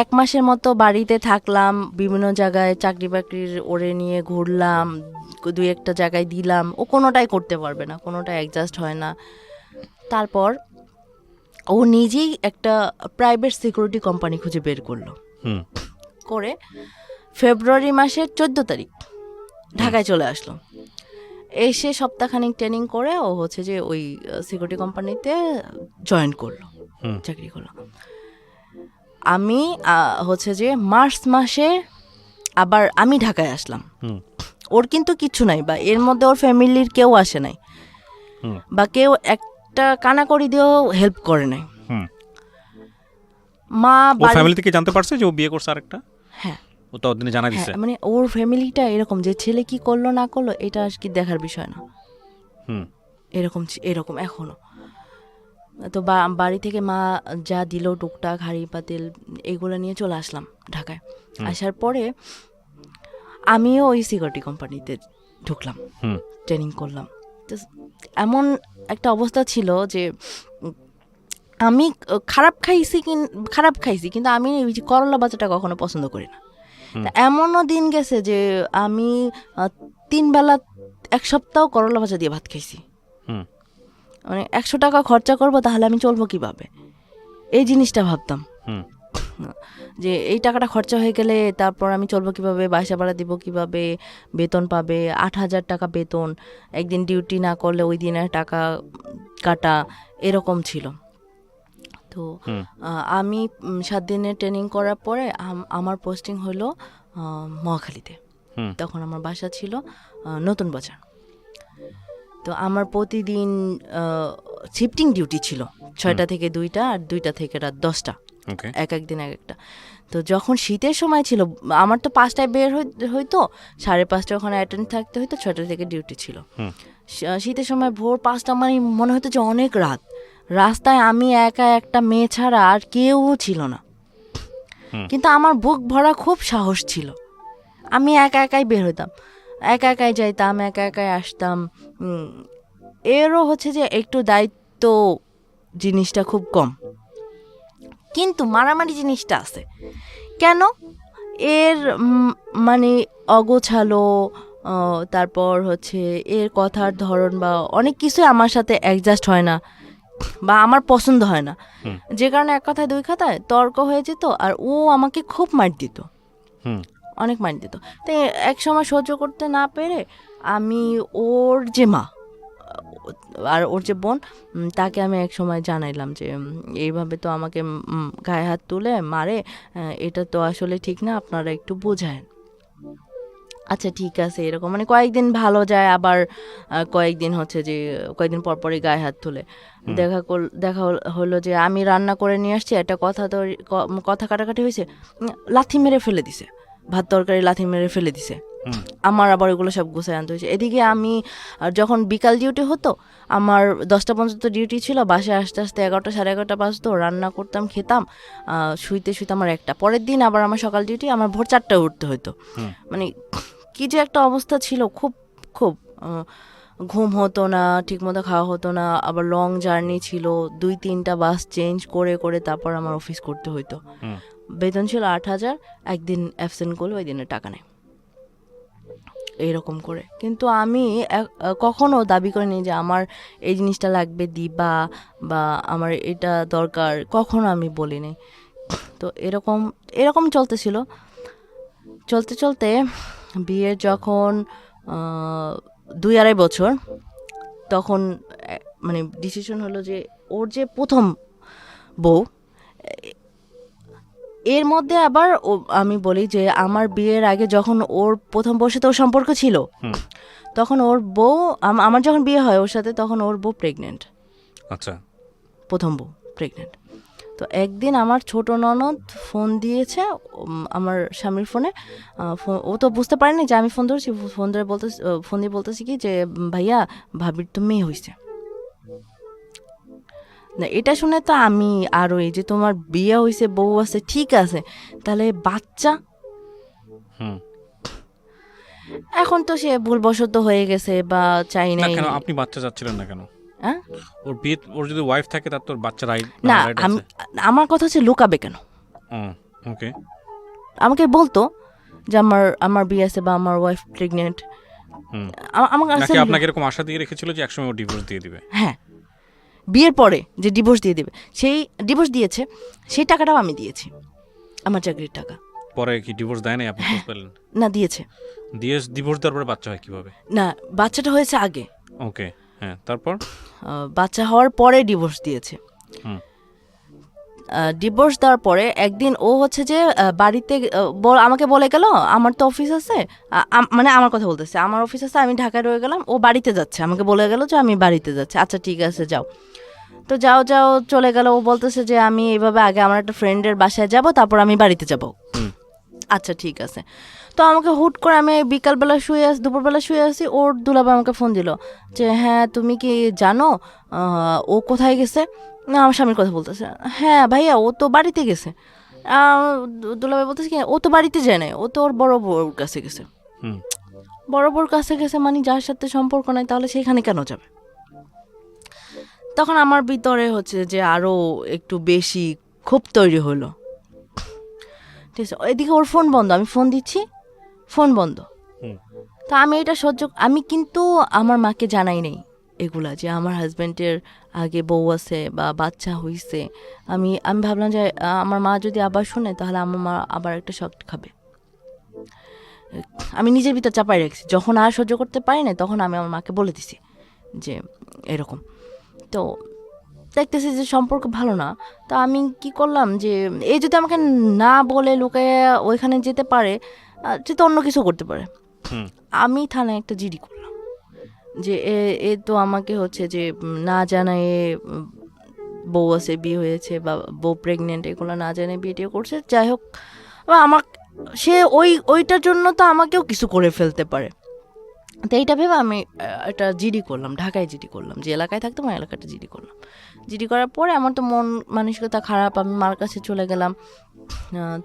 1 মাসের মতো বাড়িতে থাকলাম, বিভিন্ন জায়গায় চাকরি বাকরির ওরে নিয়ে ঘুরলাম, 2-1টা জায়গায় দিলাম, ও কোনোটাই করতে পারবে না, কোনোটাই অ্যাডজাস্ট হয় না। তারপর ও নিজেই একটা প্রাইভেট সিকিউরিটি কোম্পানি খুঁজে বের করলো, করে ফেব্রুয়ারি মাসের 14 তারিখ ঢাকায় চলে আসলো। এসে সপ্তাহখানিক ট্রেনিং করে ও হচ্ছে যে ওই সিকিউরিটি কোম্পানিতে জয়েন করলো, চাকরি করলো। আমি হচ্ছে যে মার্চ মাসে আবার আমি ঢাকায় আসলাম। ওর কিন্তু কিচ্ছু নাই, বা এর মধ্যে ওর ফ্যামিলির কেউ আসে নাই, বা কেউ একটা কানাকড়ি দিয়েও হেল্প করে নাই। মা ফ্যামিলি থেকে জানতে পারছে যে ও বিয়ে করছে আরেকটা? হ্যাঁ, ও তো ওদিনে জানা দিছে। মানে ওর ফ্যামিলিটা এরকম যে ছেলে কি করলো না করলো এটা আর কি দেখার বিষয় না, এরকম এখনো। তো বাড়ি থেকে মা যা দিল টুকটাক হাঁড়ি পাতিল এগুলো নিয়ে চলে আসলাম ঢাকায়। আসার পরে আমিও ওই সিকিউরিটি কোম্পানিতে ঢুকলাম, ট্রেনিং করলাম। তো এমন একটা অবস্থা ছিল যে আমি খারাপ খাইছি, কিন্তু আমি করলা ভাজাটা কখনো পছন্দ করি না। এমনও দিন গেছে যে আমি 3 বেলা 1 সপ্তাহ করলা ভাজা দিয়ে ভাত খাইছি। মানে 100 টাকা খরচা করবো তাহলে আমি চলবো কিভাবে, এই জিনিসটা ভাবতাম যে এই টাকাটা খরচা হয়ে গেলে তারপর আমি চলবো কিভাবে, বাসা ভাড়া দিব কিভাবে, বেতন পাবে 8,000 টাকা বেতন, একদিন ডিউটি না করলে ওই দিনের টাকা কাটা, এরকম ছিল। তো আমি 7 দিনের ট্রেনিং করার পরে আমার পোস্টিং হলো মহাখালীতে। তখন আমার বাসা ছিল নতুন বাজার। তো আমার প্রতিদিন শিফটিং ডিউটি ছিল, 6টা থেকে 2টা আর 2টা থেকে রাত 10টা, এক একদিন এক একটা। তো যখন শীতের সময় ছিল, আমার তো 5টায় বের হইতো, 5:30 ওখানে অ্যাটেন্ড থাকতে হইতো, 6টা থেকে ডিউটি ছিল। শীতের সময় ভোর 5টা মানে মনে হতো যে অনেক রাত। রাস্তায় আমি একা একটা মেয়ে ছাড়া আর কেউ ছিল না, কিন্তু আমার বুক ভরা খুব সাহস ছিল। আমি একা একাই বের হইতাম, একা একাই যাইতাম, একা একাই আসতাম। এরও হচ্ছে যে একটু দায়িত্ব জিনিসটা খুব কম, কিন্তু মারামারি জিনিসটা আছে। কেন? এর মানে অগোছালো, তারপর হচ্ছে এর কথার ধরন বা অনেক কিছু আমার সাথে অ্যাডজাস্ট হয় না বা আমার পছন্দ হয় না, যে কারণে এক কথায় দুই কথায় তর্ক হয়ে যেত। আর ও আমাকে খুব মার দিত, অনেক মার দিত। তাই এক সময় সহ্য করতে না পেরে আমি ওর যে মা আর ওর যে বোন, তাকে আমি এক সময় জানাইলাম যে এইভাবে তো আমাকে গায়ে হাত তুলে মারে, এটা তো আসলে ঠিক না, আপনারা একটু বোঝায়েন। আচ্ছা ঠিক আছে, এরকম মানে কয়েকদিন ভালো যায়, আবার কয়েকদিন হচ্ছে যে কয়েকদিন পর পরই গায়ে হাত তুলে। দেখা হলো যে আমি রান্না করে নিয়ে আসছি, একটা কথা কাটাকাটি হয়েছে, লাথি মেরে ফেলে দিছে, ভাত তরকারি লাথি মেরে ফেলে দিছে। আমার আবার ওগুলো সব গুছাই আনতে হয়েছে। এদিকে আমি যখন বিকাল ডিউটি হতো, আমার 10টা পর্যন্ত ডিউটি ছিল, বাসায় আসতে আসতে 11টা 11:30 বাজতো, রান্না করতাম, খেতাম, শুইতে আমার 1টা। পরের দিন আবার আমার সকাল ডিউটি, আমার ভোর 4টায় উঠতে হতো। মানে কি যে একটা অবস্থা ছিল, খুব খুব ঘুম হতো না, ঠিকমতো খাওয়া হতো না, আবার লং জার্নি ছিল, 2-3টা বাস চেঞ্জ করে করে তারপর আমার অফিস করতে হতো। বেতন ছিল 8,000, একদিন অ্যাবসেন্ট করলে ওই দিনের টাকা নেই, এইরকম করে। কিন্তু আমি কখনো দাবি করিনি যে আমার এই জিনিসটা লাগবে দিবা বা আমার এটা দরকার, কখনো আমি বলিনি। তো এরকম চলতেছিল। চলতে চলতে বিয়ের যখন 2-2.5 বছর, তখন মানে ডিসিশন হলো যে ওর যে প্রথম বউ, এর মধ্যে আবার আমি বলি যে আমার বিয়ের আগে যখন ওর প্রথম বউর সাথে ওর সম্পর্ক ছিল, তখন ওর বউ, আমার যখন বিয়ে হয় ওর সাথে, তখন ওর বউ প্রেগনেন্ট। আচ্ছা, প্রথম বউ প্রেগনেন্ট। তো একদিন আমার ছোট ননদ ফোন দিয়েছে আমার স্বামীর ফোনে, ও তো বুঝতে পারেনি যে আমি ফোন ধরেছি। ফোন দিয়ে বলতেছি কি যে ভাইয়া, ভাবির তো মেয়ে হয়েছে। না, এটা শুনে তো আমি আরো, এই যে তোমার বিয়ে হয়েছে, বউ আছে, ঠিক আছে, তাহলে বাচ্চা? এখন তো সে ভুলবশত হয়ে গেছে বা চাই নাই। কেন আপনি বাচ্চা চাচ্ছিলেন না কেন? ওর বিয়ে, ওর যদি ওয়াইফ থাকে তার তোর বাচ্চা রাইট না, আমার কথা হচ্ছে লুকাবে কেন? ওকে, আমাকে বলতো যে আমার বিয়ে আছে বা আমার ওয়াইফ প্রেগনেন্ট। নাকি আপনাকে এরকম আশা দিয়ে রেখেছিল যে একসময় ও ডিভোর্স দিয়ে দিবে? হ্যাঁ, বিয়ের পরে যে ডিভোর্স দিয়ে দেবে, সেই ডিভোর্স দিয়েছে, সেই টাকাটাও আমি দিয়েছি, আমার চাকরির টাকা। পরে কি ডিভোর্স দেয় নাই? আপনি খোঁজ পেলেন? না, দিয়েছে। ডিভোর্স দেওয়ার পরে বাচ্চা হয় কিভাবে? না, বাচ্চাটা হয়েছে আগে। ওকে, হ্যাঁ, তারপর বাচ্চা হওয়ার পরে ডিভোর্স দিয়েছে। ডিভোর্স দেওয়ার পরে একদিন ও হচ্ছে যে বাড়িতে আমাকে বলে গেল, আমার তো অফিস আছে, মানে আমার কথা বলতেছে, আমার অফিস আছে, আমি ঢাকায় রয়ে গেলাম, ও বাড়িতে যাচ্ছে, আমাকে বলে গেল যে আমি বাড়িতে যাচ্ছি। আচ্ছা ঠিক আছে যাও। তো যাও চলে গেল। ও বলতেছে যে আমি এইভাবে আগে আমার একটা ফ্রেন্ডের বাসায় যাব, তারপর আমি বাড়িতে যাব। আচ্ছা ঠিক আছে। তো আমাকে হুট করে, আমি বিকালবেলা দুপুরবেলা শুয়ে আসি, ওর দুলাভাই আমাকে ফোন দিল যে হ্যাঁ তুমি কি জানো ও কোথায় গেছে? না, আমার স্বামীর কথা বলতেছে। হ্যাঁ ভাইয়া, ও তো বাড়িতে গেছে। দুলাভাই বলতেছে কি, ও তো বাড়িতে যায় না, ও তো ওর বড় বউর কাছে গেছে। বড় বউর কাছে গেছে মানে যার সাথে সম্পর্ক নাই, তাহলে সেখানে কেন যাবে? তখন আমার ভিতরে হচ্ছে যে আরো একটু বেশি ক্ষোভ তৈরি হলো। ঠিক আছে, এদিকে ওর ফোন বন্ধ, আমি ফোন দিচ্ছি, ফোন বন্ধ। তা আমি এটা আমি কিন্তু আমার মাকে জানাই নেই এগুলা, যে আমার হাজব্যান্ডের আগে বউ আছে বা বাচ্চা হইছে। আমি ভাবলাম যে আমার মা যদি আবার শুনে, তাহলে আমার মা আবার একটা শক খাবে। আমি নিজের ভিতর চাপাই রাখছি। যখন আর সহ্য করতে পারি না, তখন আমি আমার মাকে বলে দিছি যে এরকম। তো দেখতেছি যে সম্পর্ক ভালো না। তা আমি কি করলাম, যে এই যদি আমাকে না বলে লুকায় ওইখানে যেতে পারে, সে তো অন্য কিছু করতে পারে। আমি থানায় একটা জিডি করলাম যে এ তো আমাকে হচ্ছে যে না জানায় বউ আছে, বিয়ে হয়েছে বা বউ প্রেগনেন্ট, এগুলো না জেনে বিয়ে টিয়ে করছে। যাই হোক, বা সে ওইটার জন্য তো আমাকেও কিছু করে ফেলতে পারে। তো এইটা ভেবে আমি একটা জিডি করলাম, ঢাকায় জিডি করলাম, যে এলাকায় থাকতাম ওই এলাকাটা জিডি করলাম। জিডি করার পরে আমার তো মন মানসিকতা খারাপ, আমি মার কাছে চলে গেলাম।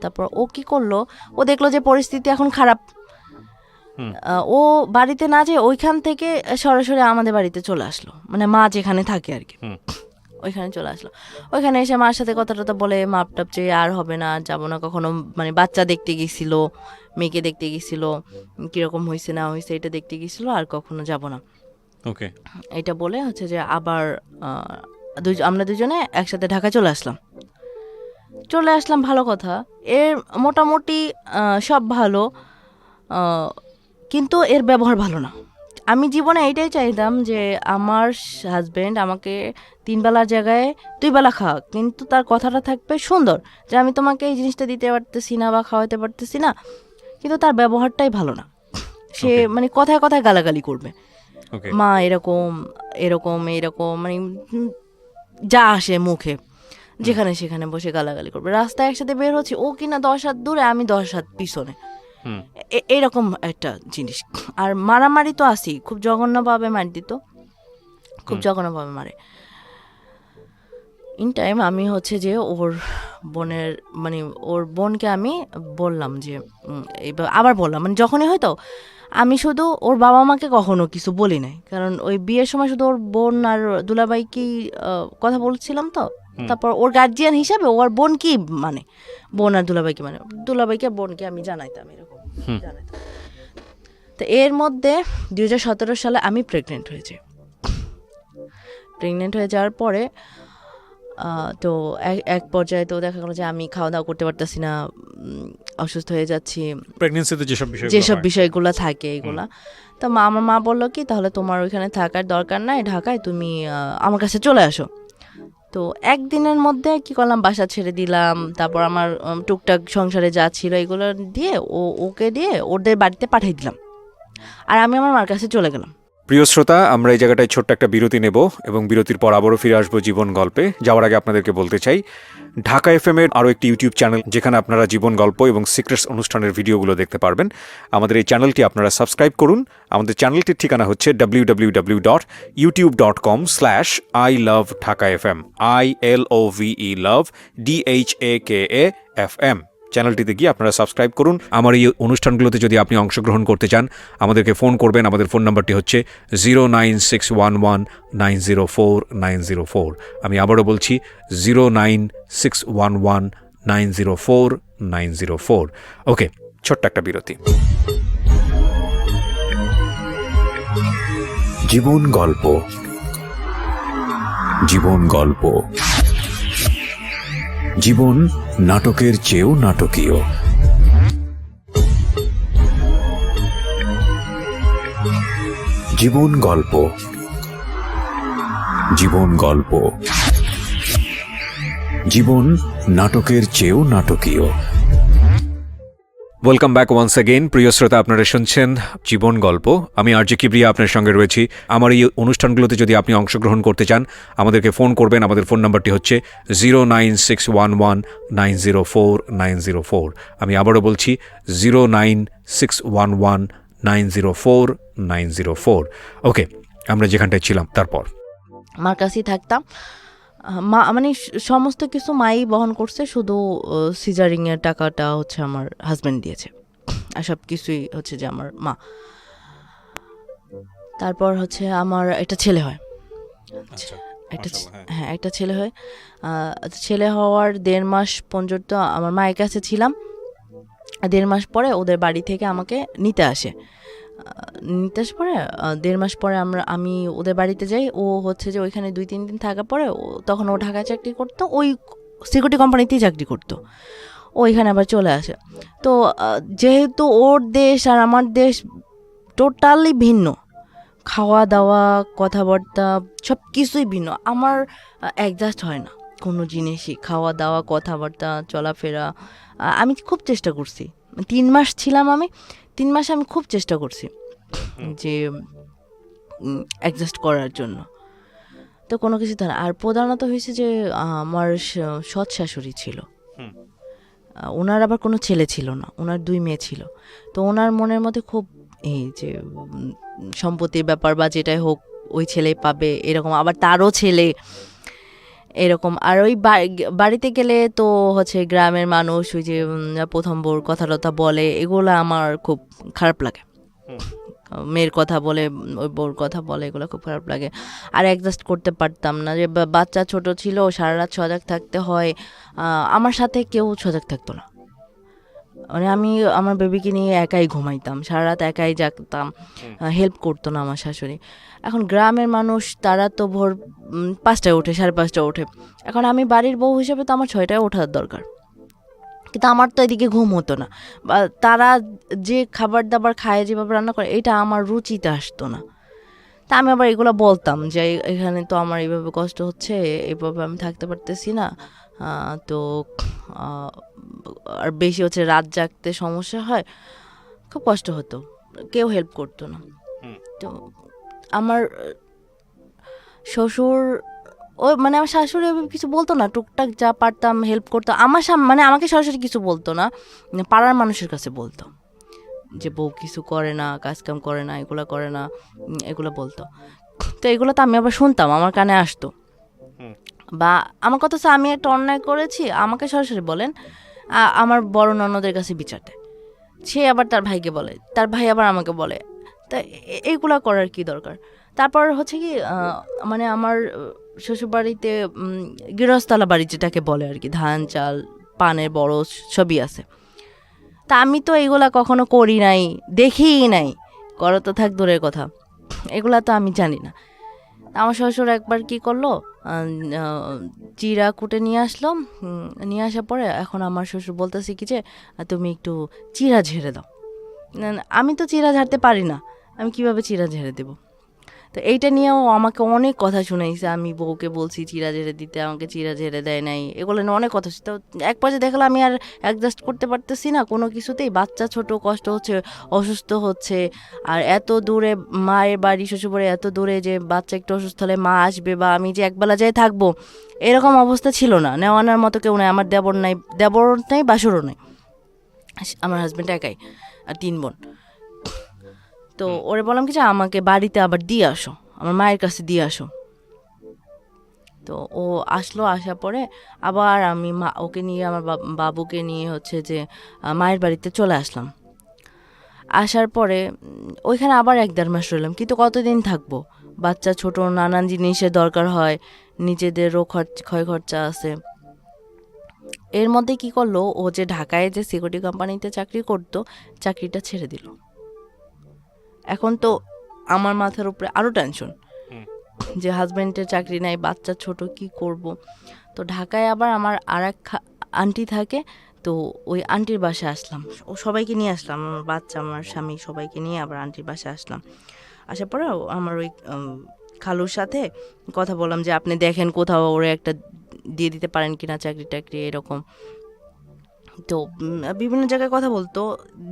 তারপর ও কি করলো, ও দেখলো যে পরিস্থিতি এখন খারাপ, ও বাড়িতে না যেয়ে ওইখান থেকে সরাসরি আমাদের বাড়িতে চলে আসলো, মানে মা যেখানে থাকে আর কি, ওইখানে চলে আসলো। ওইখানে এসে মার সাথে কথা টথা বলে মাপ টাপ চেয়ে আর হবে না, যাবো না কখনো, মানে বাচ্চা দেখতে গেছিল, মেয়েকে দেখতে গেছিল, কিরকম হয়েছে না হয়েছে এটা দেখতে গেছিল, আর কখনো যাব না। ওকে, এটা বলে হচ্ছে যে আবার আমরা দুজনে একসাথে ঢাকা চলে আসলাম। ভালো কথা, এর মোটামুটি সব ভালো, কিন্তু এর ব্যবহার ভালো না। আমি জীবনে এইটাই চাইতাম যে আমার হাজব্যান্ড আমাকে 3 বেলার জায়গায় 2 বেলা খাওয়াক, কিন্তু তার কথাটা থাকবে সুন্দর, যে আমি তোমাকে এই জিনিসটা দিতে পারতেছি না বা খাওয়াতে পারতেছি না, কিন্তু তার ব্যবহারটাই ভালো না। সে মানে কথায় কথায় গালাগালি করবে, মা এরকম এরকম এরকম, মানে যা আসে মুখে যেখানে সেখানে বসে গালাগালি করবে। রাস্তায় একসাথে বের হচ্ছে, ও কিনা 10 হাত দূরে, আমি 10 হাত পিছনে, এইরকম একটা জিনিস। আর মারামারি তো আসি, খুব জঘন্যভাবে মার দিত, খুব জঘন্যভাবে মারে। ইন টাইম আমি হচ্ছে যে ওর বোনের, মানে ওর বোনকে আমি বললাম যে আবার বললাম, মানে যখনই হয়তো আমি শুধু ওর বাবা মাকে কখনো কিছু বলি নাই, কারণ ওই বিয়ের সময় শুধু ওর বোন আর দুলাভাইকেই কথা বলছিলাম। তো তারপর ওর গার্জিয়ান হিসাবে ওর বোন কি মানে, বোন আর দুলাভাইকে মানে, দুলাভাইকে বোনকে আমি জানাইতাম এরকম জানাইতাম। তো এর মধ্যে 2017 সালে আমি প্রেগনেন্ট হয়ে যাওয়ার পরে তো এক পর্যায়ে তো দেখা গেলো যে আমি খাওয়া দাওয়া করতে পারতেছি না, অসুস্থ হয়ে যাচ্ছি, প্রেগনেন্সিতে যেসব বিষয়গুলো থাকে এইগুলা। তো আমার মা বললো কি, তাহলে তোমার ওইখানে থাকার দরকার নাই, ঢাকায় তুমি আমার কাছে চলে আসো। তো একদিনের মধ্যে কি করলাম, বাসা ছেড়ে দিলাম। তারপর আমার টুকটাক সংসারে যা ছিল এগুলো দিয়ে ওকে দিয়ে ওদের বাড়িতে পাঠিয়ে দিলাম, আর আমি আমার মার কাছে চলে গেলাম। প্রিয় শ্রোতা, আমরা এই জায়গাটায় ছোট্ট একটা বিরতি নেব এবং বিরতির পর আবারও ফিরে আসবো জীবন গল্পে। যাওয়ার আগে আপনাদেরকে বলতে চাই, ঢাকা এফএম এর আরও একটি ইউটিউব চ্যানেল, যেখানে আপনারা জীবন গল্প এবং সিক্রেটস অনুষ্ঠানের ভিডিওগুলো দেখতে পারবেন। আমাদের এই চ্যানেলটি আপনারা সাবস্ক্রাইব করুন। আমাদের চ্যানেলটির ঠিকানা হচ্ছে www.youtube.com/ilovedhakafm, ILOVE love DHAKAFM। চ্যানেলটিতে গিয়ে আপনারা সাবস্ক্রাইব করুন। আমার এই অনুষ্ঠানগুলোতে যদি আপনি অংশগ্রহণ করতে চান, আমাদেরকে ফোন করবেন। আমাদের ফোন নাম্বারটি হচ্ছে 09611904904। আমি আবারও বলছি 09611904904। ওকে, ছোট্ট একটা বিরতি। জীবন গল্প, জীবন গল্প। জীবন নাটকের চেয়েও নাটকীয়। জীবন গল্প, জীবন গল্প। জীবন নাটকের চেয়েও নাটকীয়। Welcome back once again. প্রিয় শ্রোতা, আপনারা শুনছেন জীবন গল্প। আমি আরজে কিবরিয়া আপনার সঙ্গে রয়েছি। আমার এই অনুষ্ঠানগুলোতে যদি আপনি অংশগ্রহণ করতে চান, আমাদেরকে ফোন করবেন। আমাদের ফোন নাম্বারটি হচ্ছে 09611904904। আমি আবারও বলছি 09611904904। ওকে, আমরা যেখানটায় ছিলাম তারপর মার কাছেই থাকতাম। মা মানে সমস্ত কিছু মাই বহন করছে, শুধু সিজারিংয়ের টাকাটা হচ্ছে আমার হাজব্যান্ড দিয়েছে, আর সব কিছুই হচ্ছে যে আমার মা। তারপর হচ্ছে আমার একটা ছেলে হয়, একটা ছেলে হয়। ছেলে হওয়ার 1.5 মাস পর্যন্ত আমার মায়ের কাছে ছিলাম। 1.5 মাস পরে ওদের বাড়ি থেকে আমাকে নিতে আসে পরে 1.5 মাস পরে আমি ওদের বাড়িতে যাই। ও হচ্ছে যে ওইখানে 2-3 দিন থাকার পরে তখন ও ঢাকায় চাকরি করতো, ওই সিকিউরিটি কোম্পানিতেই চাকরি করতো। ওইখানে আবার চলে আসে। তো যেহেতু ওর দেশ আর আমার দেশ টোটালি ভিন্ন, খাওয়া দাওয়া কথাবার্তা সব কিছুই ভিন্ন, আমার অ্যাডজাস্ট হয় না কোনো জিনিসই, খাওয়া দাওয়া কথাবার্তা চলাফেরা। আমি খুব চেষ্টা করছি, 3 মাস ছিলাম আমি, 3 মাসে আমি খুব চেষ্টা করছি যে অ্যাডজাস্ট করার জন্য। তো কোনো কিছু ধর। আর প্রধানত হয়েছে যে আমার সৎ শাশুড়ি ছিল, ওনার আবার কোনো ছেলে ছিল না, ওনার 2 মেয়ে ছিল। তো ওনার মনের মধ্যে খুব এই যে সম্পত্তির ব্যাপার বা যেটাই হোক ওই ছেলে পাবে এরকম, আবার তারও ছেলে এরকম। আর ওই বাড়িতে গেলে তো হচ্ছে গ্রামের মানুষ ওই যে প্রথম বউর কথা টথা বলে, এগুলো আমার খুব খারাপ লাগে। মেয়ের কথা বলে, ওই বউর কথা বলে, এগুলো খুব খারাপ লাগে। আর অ্যাডজাস্ট করতে পারতাম না, যে বাচ্চা ছোট ছিল, সারা রাত সজাগ থাকতে হয়। আমার সাথে কেউ সজাগ থাকতো না, মানে আমি আমার বেবিকে নিয়ে একাই ঘুমাইতাম, সারা রাত একাই জাগতাম, হেল্প করতো না আমার শাশুড়ি। এখন গ্রামের মানুষ তারা তো ভোর 5টায় ওঠে, 5:30 ওঠে। এখন আমি বাড়ির বউ হিসেবে তো আমার 6টায় ওঠার দরকার, কিন্তু আমার তো এদিকে ঘুম হতো না। বা তারা যে খাবার দাবার খায়, যেভাবে রান্না করে, এটা আমার রুচিতে আসতো না। তা আমি আবার এগুলো বলতাম যে এখানে তো আমার এইভাবে কষ্ট হচ্ছে, এইভাবে আমি থাকতে পারতেছি না। তো আর বেশি হচ্ছে রাত জাগতে সমস্যা হয়, খুব কষ্ট হতো, কেউ হেল্প করতো না। তো আমার শ্বশুর মানে আমার শাশুড়ি কিছু বলতো না, টুকটাক যা পারতাম হেল্প করতো আমার মানে আমাকে সরাসরি কিছু বলতো না, পাড়ার মানুষের কাছে বলতো যে বউ কিছু করে না, কাজকাম করে না, এগুলো করে না, এগুলো বলতো। তো এগুলো তো আমি আবার শুনতাম, আমার কানে আসতো। বা আমার কথা হচ্ছে আমি একটা অন্যায় করেছি, আমাকে সরাসরি বলেন, আমার বড় ননদের কাছে বিচার দেয়, সে আবার তার ভাইকে বলে, তার ভাই আবার আমাকে বলে। তা এইগুলা করার কি দরকার? তারপর হচ্ছে কি মানে আমার শ্বশুরবাড়িতে গৃহস্থলা বাড়ি যেটাকে বলে আর কি, ধান চাল পানের বড় সবই আছে। তা আমি তো এগুলা কখনো করি নাই, দেখিই নাই, করা তো থাক দূরের কথা, এগুলা তো আমি জানি না। আমার শ্বশুর একবার কি করলো, চিরা কুটে নিয়ে আসলো, নিয়ে আসার পরে এখন আমার শ্বশুর বলতেছে কি যে তুমি একটু চিরা ঝেড়ে দাও। আমি তো চিরা ঝাড়তে পারি না, আমি কিভাবে চিরা ঝেড়ে দেবো? তো এইটা নিয়েও আমাকে অনেক কথা শুনাইছে, আমি বউকে বলছি চিরা ঝেড়ে দিতে, আমাকে চিরা ঝেড়ে দেয় নাই, এগুলো নিয়ে অনেক কথা। তো এক পর্যায়ে দেখলাম আমি আর অ্যাডজাস্ট করতে পারতেছি না কোনো কিছুতেই, বাচ্চা ছোট, কষ্ট হচ্ছে, অসুস্থ হচ্ছে। আর এত দূরে মায়ের বাড়ি, শ্বশুরবাড়ি এত দূরে, যে বাচ্চা একটু অসুস্থ হলে মা আসবে বা আমি যে একবেলা যাই থাকবো, এরকম অবস্থা ছিল না। নেওয়ানোর মতো কেউ নাই, আমার দেবর নাই, বাসুরও নাই, আমার হাজব্যান্ড একাই, আর 3 বোন। তো ওরে বললাম কি যে আমাকে বাড়িতে আবার দিয়ে আসো, আমার মায়ের কাছে দিয়ে আসো। তো ও আসলো, আসার পরে আবার আমি ওকে নিয়ে, আমার বাবুকে নিয়ে হচ্ছে যে মায়ের বাড়িতে চলে আসলাম। আসার পরে ওইখানে আবার 1-1.5 মাস রইলাম, কিন্তু কতদিন থাকবো? বাচ্চা ছোট, নানান জিনিসের দরকার হয়, নিজেদেরও ক্ষয় খরচা আছে। এর মধ্যে কি করলো, ও যে ঢাকায় যে সিকিউরিটি কোম্পানিতে চাকরি করতো, চাকরিটা ছেড়ে দিল। এখন তো আমার মাথার উপরে আরও টেনশন যে হাজব্যান্ডের চাকরি নাই, বাচ্চা ছোট, কি করব? তো ঢাকায় আবার আমার আর এক আন্টি থাকে, তো ওই আন্টির বাসায় আসলাম, ও সবাইকে নিয়ে আসলাম, আমার বাচ্চা, আমার স্বামী, সবাইকে নিয়ে আবার আন্টির বাসায় আসলাম। আসার পরে আমার ওই খালুর সাথে কথা বললাম যে আপনি দেখেন কোথাও ওরে একটা দিয়ে দিতে পারেন কিনা চাকরি টাকরি এরকম। তো বিভিন্ন জায়গায় কথা বলতো,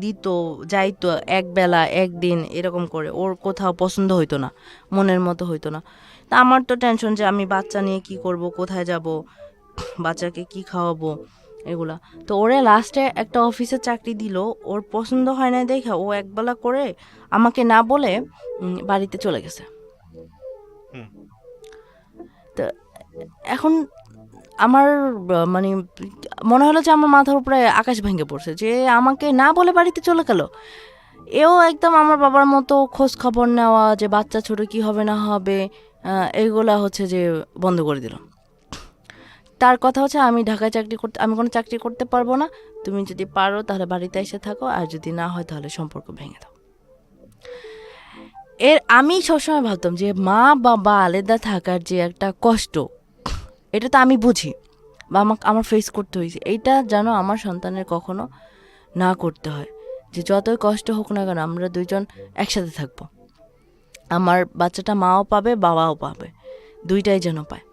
দিত, যাইতো, একবেলা একদিন এরকম করে, ওর কোথাও পছন্দ হইতো না, মনের মতো হইতো না। তা আমার তো টেনশন যে আমি বাচ্চা নিয়ে কি করব, কোথায় যাব, বাচ্চাকে কি খাওয়াবো, এগুলা। তো ওরে লাস্টে একটা অফিসে চাকরি দিল, ওর পছন্দ হয় না দেখে ও একবেলা করে আমাকে না বলে বাড়িতে চলে গেছে। তো এখন আমার মানে মনে হলো যে আমার মাথার উপরে আকাশ ভেঙে পড়ছে, যে আমাকে না বলে বাড়িতে চলে গেল। এও একদম আমার বাবার মতো খোঁজ খবর নেওয়া, যে বাচ্চা ছোট কি হবে না হবে, এইগুলা হচ্ছে যে বন্ধ করে দিল। তার কথা হচ্ছে আমি ঢাকায় আমি কোনো চাকরি করতে পারবো না, তুমি যদি পারো তাহলে বাড়িতে এসে থাকো, আর যদি না হয় তাহলে সম্পর্ক ভেঙে দাও। আমি সবসময় ভাবতাম যে মা বাবা আলাদা থাকার যে একটা কষ্ট, এটা তো আমি বুঝি বা আমার ফেস করতে হয়েছে, এইটা যেন আমার সন্তানের কখনো না করতে হয়। যে যতই কষ্ট হোক না কেন, আমরা 2জন একসাথে থাকবো, আমার বাচ্চাটা মাও পাবে, বাবাও পাবে, 2টাই যেন পায়।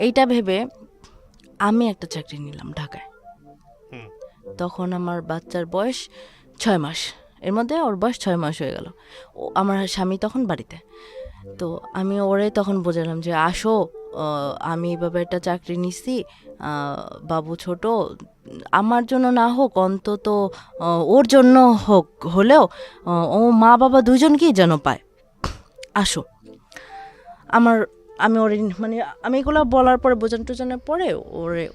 এইটা ভেবে আমি একটা চাকরি নিলাম ঢাকায়। তখন আমার বাচ্চার বয়স 6 মাস, এর মধ্যে ওর বয়স 6 মাস হয়ে গেল। আমার স্বামী তখন বাড়িতে। তো আমি ওরে তখন বোঝালাম যে আসো, আমি এভাবে একটা চাকরি নিচ্ছি, বাবু ছোট, আমার জন্য না হোক অন্তত ওর জন্য হোক, হলেও ও মা বাবা দুজনকেই যেন পায়, আসো। আমার আমি ওরে মানে আমি এগুলো বলার পরে বোঝানোর পরে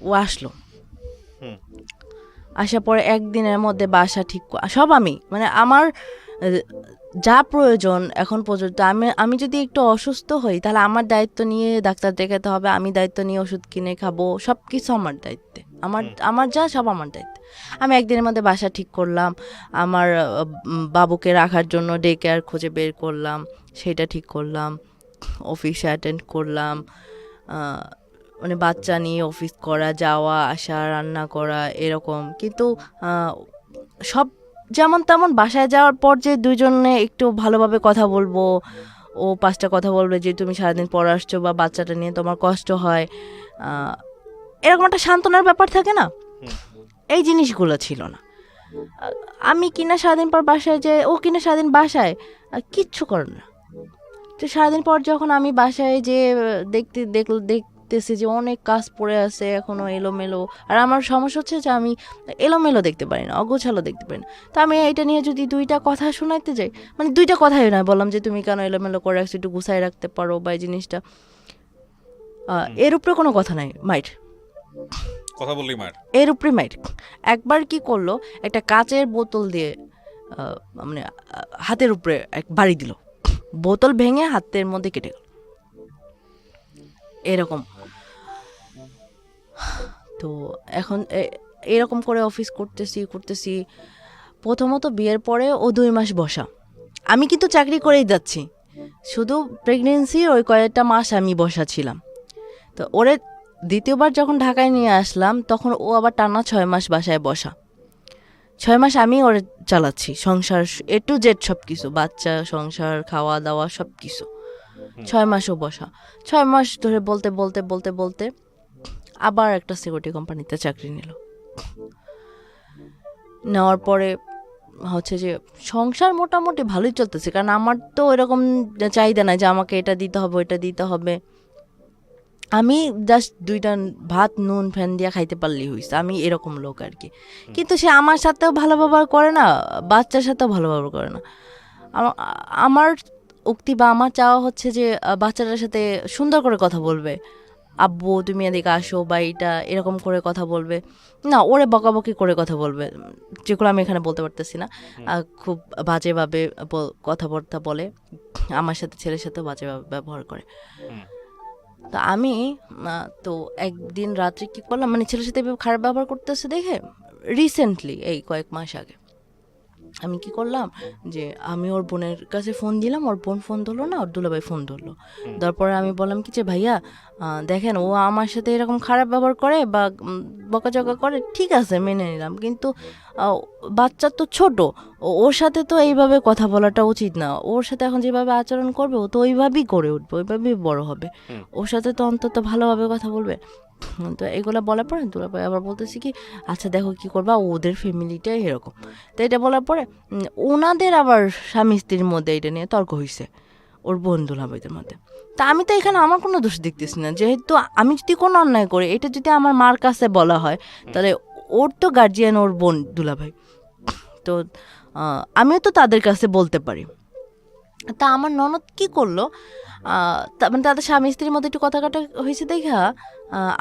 ও আসলো। আসার পরে একদিনের মধ্যে বাসা ঠিক সব আমি মানে আমার যা প্রয়োজন এখন পর্যন্ত, আমি যদি একটু অসুস্থ হই তাহলে আমার দায়িত্ব নিয়ে ডাক্তার দেখাতে হবে, আমি দায়িত্ব নিয়ে ওষুধ কিনে খাবো, সব কিছু আমার দায়িত্বে, আমার যা সব আমার দায়িত্বে। আমি একদিনের মধ্যে বাসা ঠিক করলাম, আমার বাবুকে রাখার জন্য ডে কেয়ার খুঁজে বের করলাম, সেটা ঠিক করলাম, অফিসে অ্যাটেন্ড করলাম, মানে বাচ্চা নিয়ে অফিস করা, যাওয়া আসা, রান্না করা এরকম। কিন্তু সব যেমন তেমন বাসায় যাওয়ার পর যে দুজনে একটু ভালোভাবে কথা বলবো, ও 5টা কথা বলবে যে তুমি সারাদিন পর আসছো বা বাচ্চাটা নিয়ে তোমার কষ্ট হয়, এরকম একটা সান্ত্বনার ব্যাপার থাকে না, এই জিনিসগুলো ছিল না। আমি কিনা সারাদিন পর বাসায় যে ও কিনা সারাদিন বাসায় কিচ্ছু করে না। তো সারাদিন পর যখন আমি বাসায় যে দেখতেছি যে অনেক কাজ পড়ে আছে এখনো এলোমেলো, আর আমার সমস্যা হচ্ছে যে আমি এলোমেলো দেখতে পারি না, অগোছালো দেখতে পারি না। তো আমি এটা নিয়ে যদি 2টা কথা শোনাইতে যাই, মানে 2টা কথাই নয়, বললাম যে তুমি কেন এলোমেলো করে রাখছো, একটু গুছাই রাখতে পারো বা এই জিনিসটা, এর উপরে কোনো কথা নাই, মাইট কথা বললি মার, এর উপরে মাইট। একবার কি করলো, একটা কাচের বোতল দিয়ে মানে হাতের উপরে এক বাড়ি দিল, বোতল ভেঙে হাতের মধ্যে কেটে গেল এরকম। তো এখন এরকম করে অফিস করতেছি। প্রথমত বিয়ের পরে ও 2 মাস বসা, আমি কিন্তু চাকরি করেই যাচ্ছি, শুধু প্রেগনেন্সির ওই কয়েকটা মাস আমি বসা ছিলাম। তো ওরে দ্বিতীয়বার যখন ঢাকায় নিয়ে আসলাম তখন ও আবার টানা 6 মাস বাসায় বসা। 6 মাস আমি ওরে চালাচ্ছি, সংসার A to Z সব কিছু, বাচ্চা, সংসার, খাওয়া দাওয়া সব কিছু। 6 মাসও বসা। 6 মাস ধরে বলতে আবার একটা সিকিউরিটি কোম্পানিতে চাকরি নিল। নেওয়ার পরে হচ্ছে যে সংসার মোটামুটি ভালোই চলতেছে, কারণ আমার তো এরকম চাহিদা নাই যে আমাকে এটা দিতে হবে ওইটা দিতে হবে। আমি জাস্ট 2টা ভাত নুন ফ্যান দিয়া খাইতে পারলেই হয়েছে, আমি এরকম লোক আর কি। কিন্তু সে আমার সাথেও ভালো ব্যবহার করে না, বাচ্চার সাথেও ভালো ব্যবহার করে না। আমার উক্তি বা আমার চাওয়া হচ্ছে যে বাচ্চাটার সাথে সুন্দর করে কথা বলবে, আব্বু তুমি এদিকে আসো বা এইটা এরকম করে কথা বলবে না, ওরে বকাবকি করে কথা বলবে, যেগুলো আমি এখানে বলতে পারতেছি না। খুব বাজেভাবে কথাবার্তা বলে, আমার সাথে ছেলের সাথেও বাজেভাবে ব্যবহার করে। তো আমি তো একদিন রাত্রে কি করলাম, মানে ছেলের সাথে খারাপ ব্যবহার করতেছে দেখে রিসেন্টলি এই কয়েক মাস আগে আমি কি করলাম যে আমি ওর বোনের কাছে ফোন দিলাম, ওর বোন ফোন ধরলো না, ওর দুলাভাই ফোন ধরলো। তারপরে আমি বললাম কি যে ভাইয়া দেখেন ও আমার সাথে এরকম খারাপ ব্যবহার করে বা বকাঝকা করে, ঠিক আছে মেনে নিলাম, কিন্তু বাচ্চা তো ছোট, ওর সাথে তো এইভাবে কথা বলাটা উচিত না, ওর সাথে এখন যেভাবে আচরণ করবে ও তো ওইভাবেই করে উঠবে, ওইভাবেই বড় হবে, ওর সাথে তো অন্তত ভালোভাবে কথা বলবে। তো এগুলো বলার পরে দুলাভাই আবার বলতেছি কি আচ্ছা দেখো কি করবা, ওদের ফ্যামিলিটাই এরকম। তো এটা বলার পরে ওনাদের আবার স্বামী স্ত্রীর মধ্যে এটা নিয়ে তর্ক হয়েছে ওর বোন দুলাভাইদের মধ্যে। তা আমি তো এখানে আমার কোনো দোষ দেখতেছি না, যেহেতু আমি যদি কোনো অন্যায় করি এটা যদি আমার মার কাছে বলা হয় তাহলে ওর তো গার্জিয়ান ওর বোন দুলাভাই, তো আমিও তো তাদের কাছে বলতে পারি। তা আমার ননদ কি করলো, মানে তাদের স্বামী স্ত্রীর মধ্যে একটু কথা কাটা হয়েছে দেখা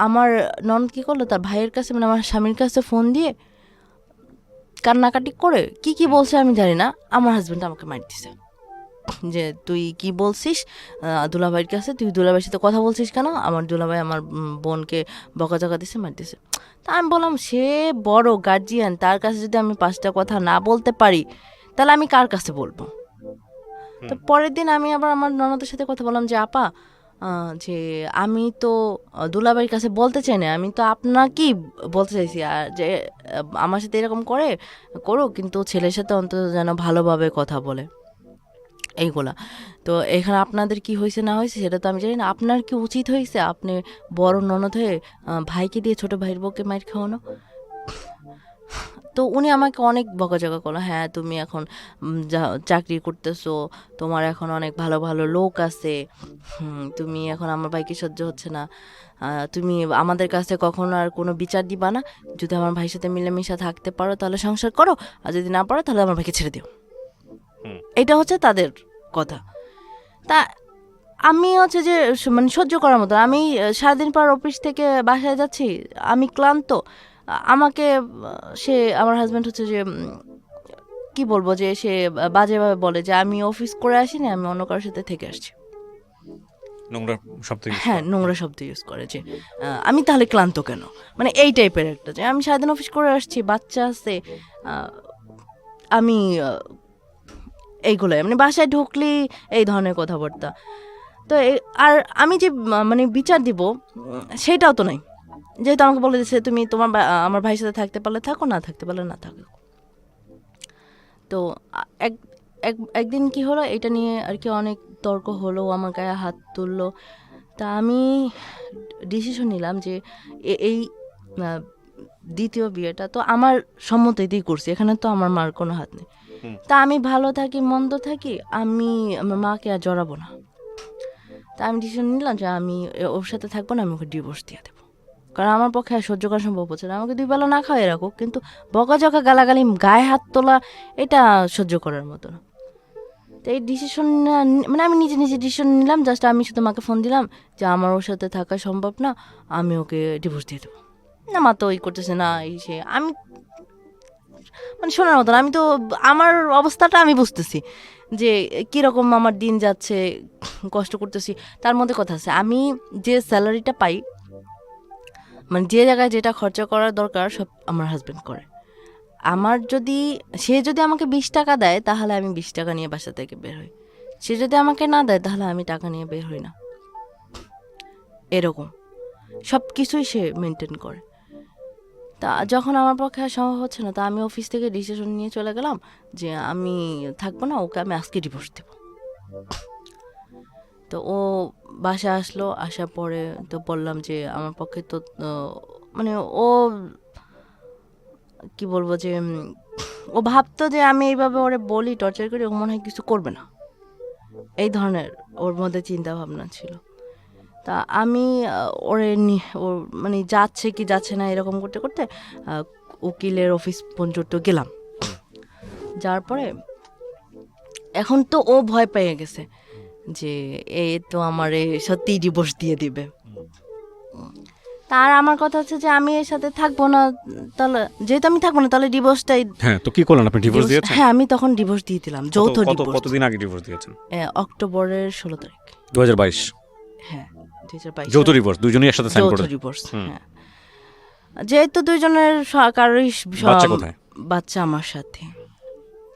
আমার ননদ কি করলো, তার ভাইয়ের কাছে মানে আমার স্বামীর কাছে ফোন দিয়ে কান্নাকাটি করে কি বলছে আমি জানি না, আমার হাজব্যান্ড আমাকে মার দিছে যে তুই কি বলছিস দুলাভাইয়ের কাছে, তুই দুলাভাইয়ের সাথে কথা বলছিস কেন, আমার দুলাভাই আমার বোনকে বকাঝকা দিছে, মার দিছে। তা আমি বললাম সে বড় গার্জিয়ান, তার কাছে যদি আমি 5টা কথা না বলতে পারি তাহলে আমি কার কাছে বলবো। তো পরের দিন আমি আবার আমার ননদের সাথে কথা বললাম যে আপা যে আমি তো দুলাভাইয়ের কাছে বলতে চাই না, আমি তো আপনাকেই বলতে চাইছি, আর যে আমার সাথে এরকম করো কিন্তু ছেলের সাথে অন্তত যেন ভালোভাবে কথা বলে এইগুলা। তো এখানে আপনাদের কি হয়েছে না হয়েছে সেটা তো আমি জানি না, আপনার কি উচিত হয়েছে আপনি বড় ননদ হয়ে ভাইকে দিয়ে ছোট ভাইয়ের বউকে মাইর খাওয়ানো? তো তো উনি আমাকে অনেক বকাঝকা করলো, হ্যাঁ তুমি এখন চাকরি করতেছো, তোমার এখন অনেক ভালো ভালো লোক আছে, তুমি এখন আমার ভাইকে সহ্য হচ্ছে না, তুমি আমাদের কাছে কখনো আর কোনো বিচার দিবা না, যদি আমার ভাইয়ের সাথে মিলেমিশে থাকতে পারো তাহলে সংসার করো, আর যদি না পারো তাহলে আমার ভাইকে ছেড়ে দিও। এটা হচ্ছে তাদের কথা। তা আমি হচ্ছে যে মানে সহ্য করার মতো, আমি সারাদিন পর অফিস থেকে বাসায় যাচ্ছি, আমি ক্লান্ত, আমাকে সে আমার হাজব্যান্ড হচ্ছে যে কি বলবো যে সে বাজেভাবে বলে যে আমি অফিস করে আসিনি, আমি অন্য কারোর সাথে থেকে আসছি। নোংরা শব্দ হ্যাঁ, নোংরা শব্দ ইউজ করে যে আমি তাহলে ক্লান্ত কেন, মানে এই টাইপের একটা, যে আমি সারাদিন অফিস করে আসছি, বাচ্চা আছে, আমি এইগুলোই মানে বাসায় ঢুকলি এই ধরনের কথাবার্তা। তো আর আমি যে মানে বিচার দিব সেটাও তো নাই, যেহেতু আমাকে বলে দিচ্ছে তুমি তোমার আমার ভাইয়ের সাথে থাকতে পারলে থাকো, না থাকতে পারলে না থাকো। তো একদিন কি হলো, এটা নিয়ে আর কি অনেক তর্ক হলো, আমার গায়ে হাত তুললো। তা আমি ডিসিশন নিলাম যে এই দ্বিতীয় বিয়েটা তো আমার সম্মতিতেই করছি, এখানে তো আমার মার কোনো হাত নেই। তা আমি ভালো থাকি মন্দ থাকি, আমি আমার মাকে আর জড়াবো না। তা আমি ডিসিশন নিলাম যে আমি ওর সাথে থাকবো না, আমি ওকে ডিভোর্স দিয়ে দেবো, কারণ আমার পক্ষে আর সহ্য করা সম্ভব হচ্ছে না। আমাকে 2 বেলা না খাওয়াই রাখুক, কিন্তু বকাঝকা গালাগালি গায়ে হাত তোলা এটা সহ্য করার মতো না। তো এই ডিসিশন মানে আমি নিজে নিজে ডিসিশন নিলাম, জাস্ট আমি শুধু মাকে ফোন দিলাম যে আমার ওর সাথে থাকা সম্ভব না, আমি ওকে ডিভোর্স দিয়ে দেবো। না মা তো ওই করতেছে না, এই সে, আমি মানে শোনার মতন, আমি তো আমার অবস্থাটা আমি বুঝতেছি যে কীরকম আমার দিন যাচ্ছে, কষ্ট করতেছি। তার মধ্যে কথা আছে, আমি যে স্যালারিটা পাই, মানে যে জায়গায় যেটা খরচা করার দরকার সব আমার হাজব্যান্ড করে। আমার যদি সে যদি আমাকে 20 টাকা দেয় তাহলে আমি 20 টাকা নিয়ে বাসা থেকে বের হই, সে যদি আমাকে না দেয় তাহলে আমি টাকা নিয়ে বের হই না। এরকম সব কিছুই সে মেনটেন করে। তা যখন আমার পক্ষে আর সম্ভব হচ্ছে না, তা আমি অফিস থেকে ডিসিশন নিয়ে চলে গেলাম যে আমি থাকবো না, ওকে আমি আজকে ডিভোর্স দেব। তো ও বাসা আসলো, আসার পরে তো বললাম যে আমার পক্ষে তো মানে ও কি বলবো যে ও ভাবতো যে আমি এইভাবে ওরে বলি, টর্চার করি, ও মনে হয় কিছু করবে না, এই ধরনের ওর মধ্যে চিন্তা ভাবনা ছিল। তা আমি ওরে ওর মানে যাচ্ছে কি যাচ্ছে না এরকম করতে করতে উকিলের অফিস পর্যন্ত গেলাম। যাওয়ার পরে এখন তো ও ভয় পেয়ে গেছে যে এ তো আমারে সত্যি ডিভোর্স দিয়ে দিবে। তার আমার কথা হচ্ছে যে আমি এর সাথে থাকবো না, তাহলে যেহেতু আমি থাকবো না তাহলে ডিভোর্সটাই। হ্যাঁ, তো কি করলেন আপনি? ডিভোর্স দিয়েছেন? হ্যাঁ, আমি তখন ডিভোর্স দিয়ে দিলাম, যৌথ ডিভোর্স। কতদিন আগে ডিভোর্স দিয়েছেন? অক্টোবরের 16 তারিখ 2022। হ্যাঁ, 2022 যৌথ ডিভোর্স, দুজনেই একসাথে সাইন করে? যৌথ ডিভোর্স, হ্যাঁ। যেহেতু দুইজনের কারোরই বাচ্চা আমার সাথে,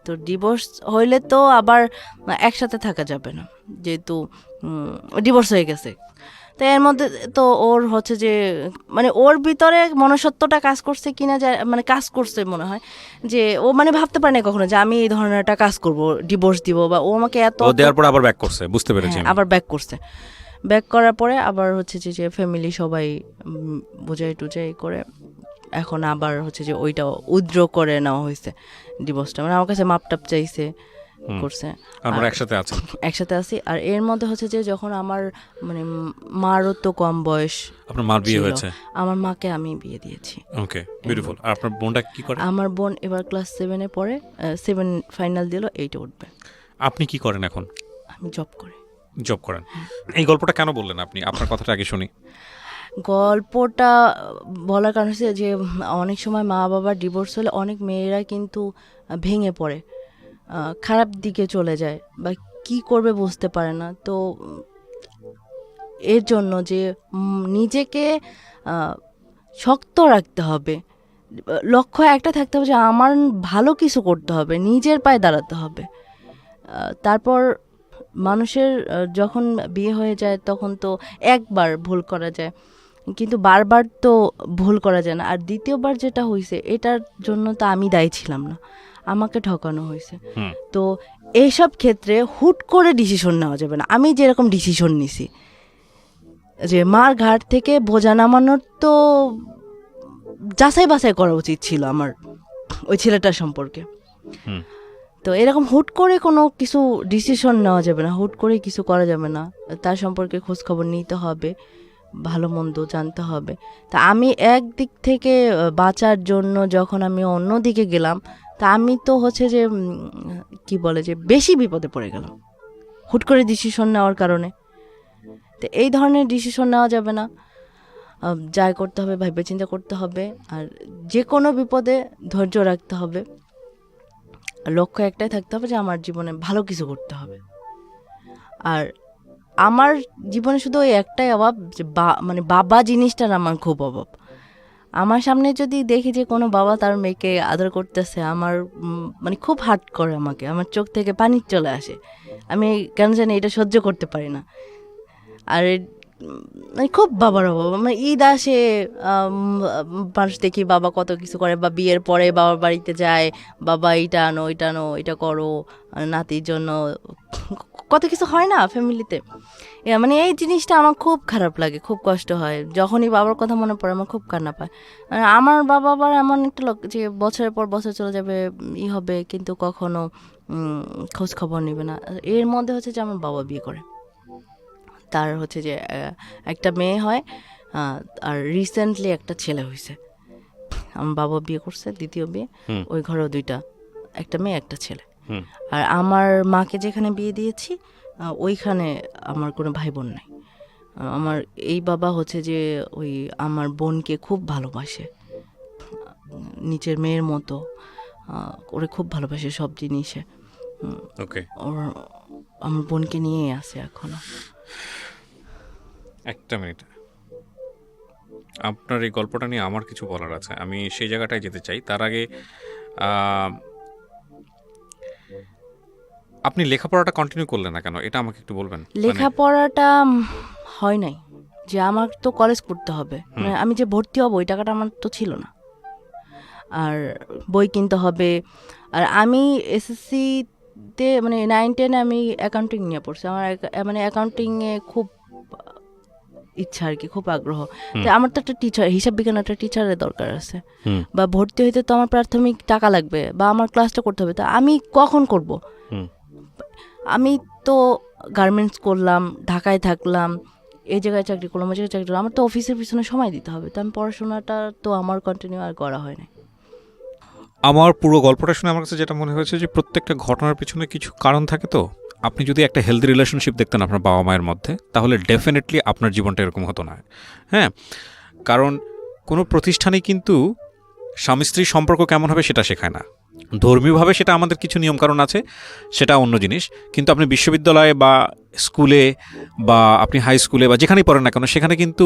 তো ডিভোর্স হইলে তো আবার একসাথে থাকা যাবে না, যেহেতু ডিভোর্স হয়ে গেছে। তো এর মধ্যে তো ওর হচ্ছে যে মানে ওর ভিতরে মনুষ্যত্বটা কাজ করছে কিনা, মানে কাজ করছে মনে হয়, যে ও মানে ভাবতে পারে না কখনো যে আমি এই ধরনের একটা কাজ করব, ডিভোর্স দিব, বা ও আমাকে এত দেওয়ার পর আবার ব্যাক করছে, বুঝতে পেরেছি। আবার ব্যাক করছে, ব্যাক করার পরে আবার হচ্ছে যে ফ্যামিলি সবাই বোঝাই টুজাই করে এখন আবার হচ্ছে যে ওইটা উইথড্র করে নেওয়া হয়েছে ডিভোর্সটা, মানে আমার কাছে মাপটাপ চাইছে, করছে। আমরা একসাথে আছি। আর এর মধ্যে হচ্ছে যে যখন আমার মানে মারও তো কম বয়স, আপনার মার বিয়ে হয়েছে? আমার মাকে আমি বিয়ে দিয়েছি। ওকে, বিউটিফুল। আর আপনার বোনটা কি করে? আমার বোন এবার ক্লাস 7-এ পড়ে, 7 ফাইনাল দিল, 8-এ উঠবে। আপনি কি করেন এখন? আমি জব করি। জব করেন? এই গল্পটা কেন বললেন আপনি? আপনার কথাটা আগে শুনি। গল্পটা বলার কারণ হচ্ছে যে অনেক সময় মা বাবার ডিভোর্স হলে অনেক মেয়েরা কিন্তু ভেঙে পড়ে, খারাপ দিকে চলে যায়, বা কি করবে বুঝতে পারে না। তো এর জন্য যে নিজেকে শক্ত রাখতে হবে, লক্ষ্য একটা থাকতে হবে যে আমার ভালো কিছু করতে হবে, নিজের পায়ে দাঁড়াতে হবে। তারপর মানুষের যখন বিয়ে হয়ে যায় তখন তো একবার ভুল করা যায়, কিন্তু বারবার তো ভুল করা যায় না। আর দ্বিতীয়বার যেটা হয়েছে এটার জন্য তো আমি দায়ী ছিলাম না, আমাকে ঠকানো হয়েছে। তো এইসব ক্ষেত্রে হুট করে ডিসিশন নেওয়া যাবে না। আমি যেরকম ডিসিশন নিছি যে মার ঘাট থেকে বোঝা নামানোর, তো যাচাই বাছাই করা উচিত ছিল আমার। ওই ছেলেটার সম্পর্কে। হুম। তো এরকম হুট করে কোনো কিছু ডিসিশন নেওয়া যাবে না, হুট করে কিছু করা যাবে না, তার সম্পর্কে খোঁজ খবর নিতে হবে, ভালো মন্দ জানতে হবে। তা আমি একদিক থেকে বাঁচার জন্য যখন আমি অন্য দিকে গেলাম, তা আমি তো হচ্ছে যে কি বলে যে বেশি বিপদে পড়ে গেলাম হুট করে ডিসিশন নেওয়ার কারণে। তো এই ধরনের ডিসিশন নেওয়া যাবে না, যাই করতে হবে ভেবে চিন্তা করতে হবে, আর যে কোনো বিপদে ধৈর্য রাখতে হবে। লক্ষ্য একটাই থাকতে হবে যে আমার জীবনে ভালো কিছু করতে হবে। আর আমার জীবনে শুধু ওই একটাই অভাব যে মানে বাবা জিনিসটার আমার খুব অভাব। আমার সামনে যদি দেখি যে কোনো বাবা তার মেয়েকে আদর করতেছে, আমার মানে খুব হার্ট করে, আমাকে আমার চোখ থেকে পানি চলে আসে, আমি কেন জানি এটা সহ্য করতে পারি না। আর মানে খুব বাবার অভাব। মানে ঈদ আসে, মানুষ দেখি বাবা কত কিছু করে, বা বিয়ের পরে বাবার বাড়িতে যায়, বাবা এইটা আনো ওইটা আনো এটা করো, নাতির জন্য কত কিছু হয় না ফ্যামিলিতে। মানে এই জিনিসটা আমার খুব খারাপ লাগে, খুব কষ্ট হয় যখনই বাবার কথা মনে পড়ে, আমার খুব কান্না পায়। আমার বাবা আবার এমন একটা লোক যে বছরের পর বছর চলে যাবে, হবে, কিন্তু কখনো খোঁজ খবর নেবে না। এর মধ্যে হচ্ছে যে আমার বাবা বিয়ে করে, তার হচ্ছে যে একটা মেয়ে হয়, আর রিসেন্টলি একটা ছেলে হয়েছে। আমার বাবা বিয়ে করছে, দ্বিতীয় বিয়ে, ওই ঘরেও দুইটা, একটা মেয়ে একটা ছেলে। আর আমার মাকে যেখানে বিয়ে দিয়েছি ওইখানে আমার কোনো ভাই বোন নাই। আমার এই বাবা হচ্ছে যে ওই আমার বোনকে খুব ভালোবাসে, নিচের মেয়ের মতো, ওরে খুব ভালোবাসে সব জিনিসে। ওকে, ওর আমার বোনকে নিয়েই আছে এখনো। একটা মিনিট, আপনার এই গল্পটা নিয়ে আমার কিছু বলার আছে, আমি সেই জায়গাটায় যেতে চাই। তার আগে আপনি লেখাপড়াটা কন্টিনিউ করলেন না কেন, এটা আমাকে একটু বলবেন? লেখাপড়াটা হয় নাই, যে আমার তো কলেজ করতে হবে, মানে আমি যে ভর্তি হব ওই টাকাটা আমার তো ছিল না, আর বই কিনতে হবে। আর আমি এসএসসিতে মানে 9-10 আমি অ্যাকাউন্টিং নিয়ে পড়ছি, আমার মানে অ্যাকাউন্টিংয়ে খুব ইচ্ছা আর কি, খুব আগ্রহ। তো আমার তো একটা টিচার, হিসাব বিজ্ঞান একটা টিচারের দরকার আছে, বা ভর্তি হইতে তো আমার প্রাথমিক টাকা লাগবে, বা আমার ক্লাসটা করতে হবে। তো আমি কখন করব? আমি তো গার্মেন্টস করলাম, ঢাকায় থাকলাম, এই জায়গায় চাকরি করলাম, ওই জায়গায় চাকরি করলাম, আমার তো অফিসের পিছনে সময় দিতে হবে। তো আমি পড়াশোনাটা তো আমার কন্টিনিউ আর করা হয় না। আমার পুরো গল্পটা শুনে আমার কাছে যেটা মনে হয়েছে যে প্রত্যেকটা ঘটনার পিছনে কিছু কারণ থাকে। তো আপনি যদি একটা হেলদি রিলেশনশিপ দেখতেন আপনার বাবা মায়ের মধ্যে, তাহলে ডেফিনেটলি আপনার জীবনটা এরকম হতো না। হ্যাঁ, কারণ কোনো প্রতিষ্ঠানেই কিন্তু স্বামী স্ত্রীর সম্পর্ক কেমন হবে সেটা শেখায় না। ধর্মীয়ভাবে সেটা আমাদের কিছু নিয়মকানুন আছে, সেটা অন্য জিনিস। কিন্তু আপনি বিশ্ববিদ্যালয়ে বা স্কুলে বা আপনি হাই স্কুলে বা যেখানেই পড়েন না কেন, সেখানে কিন্তু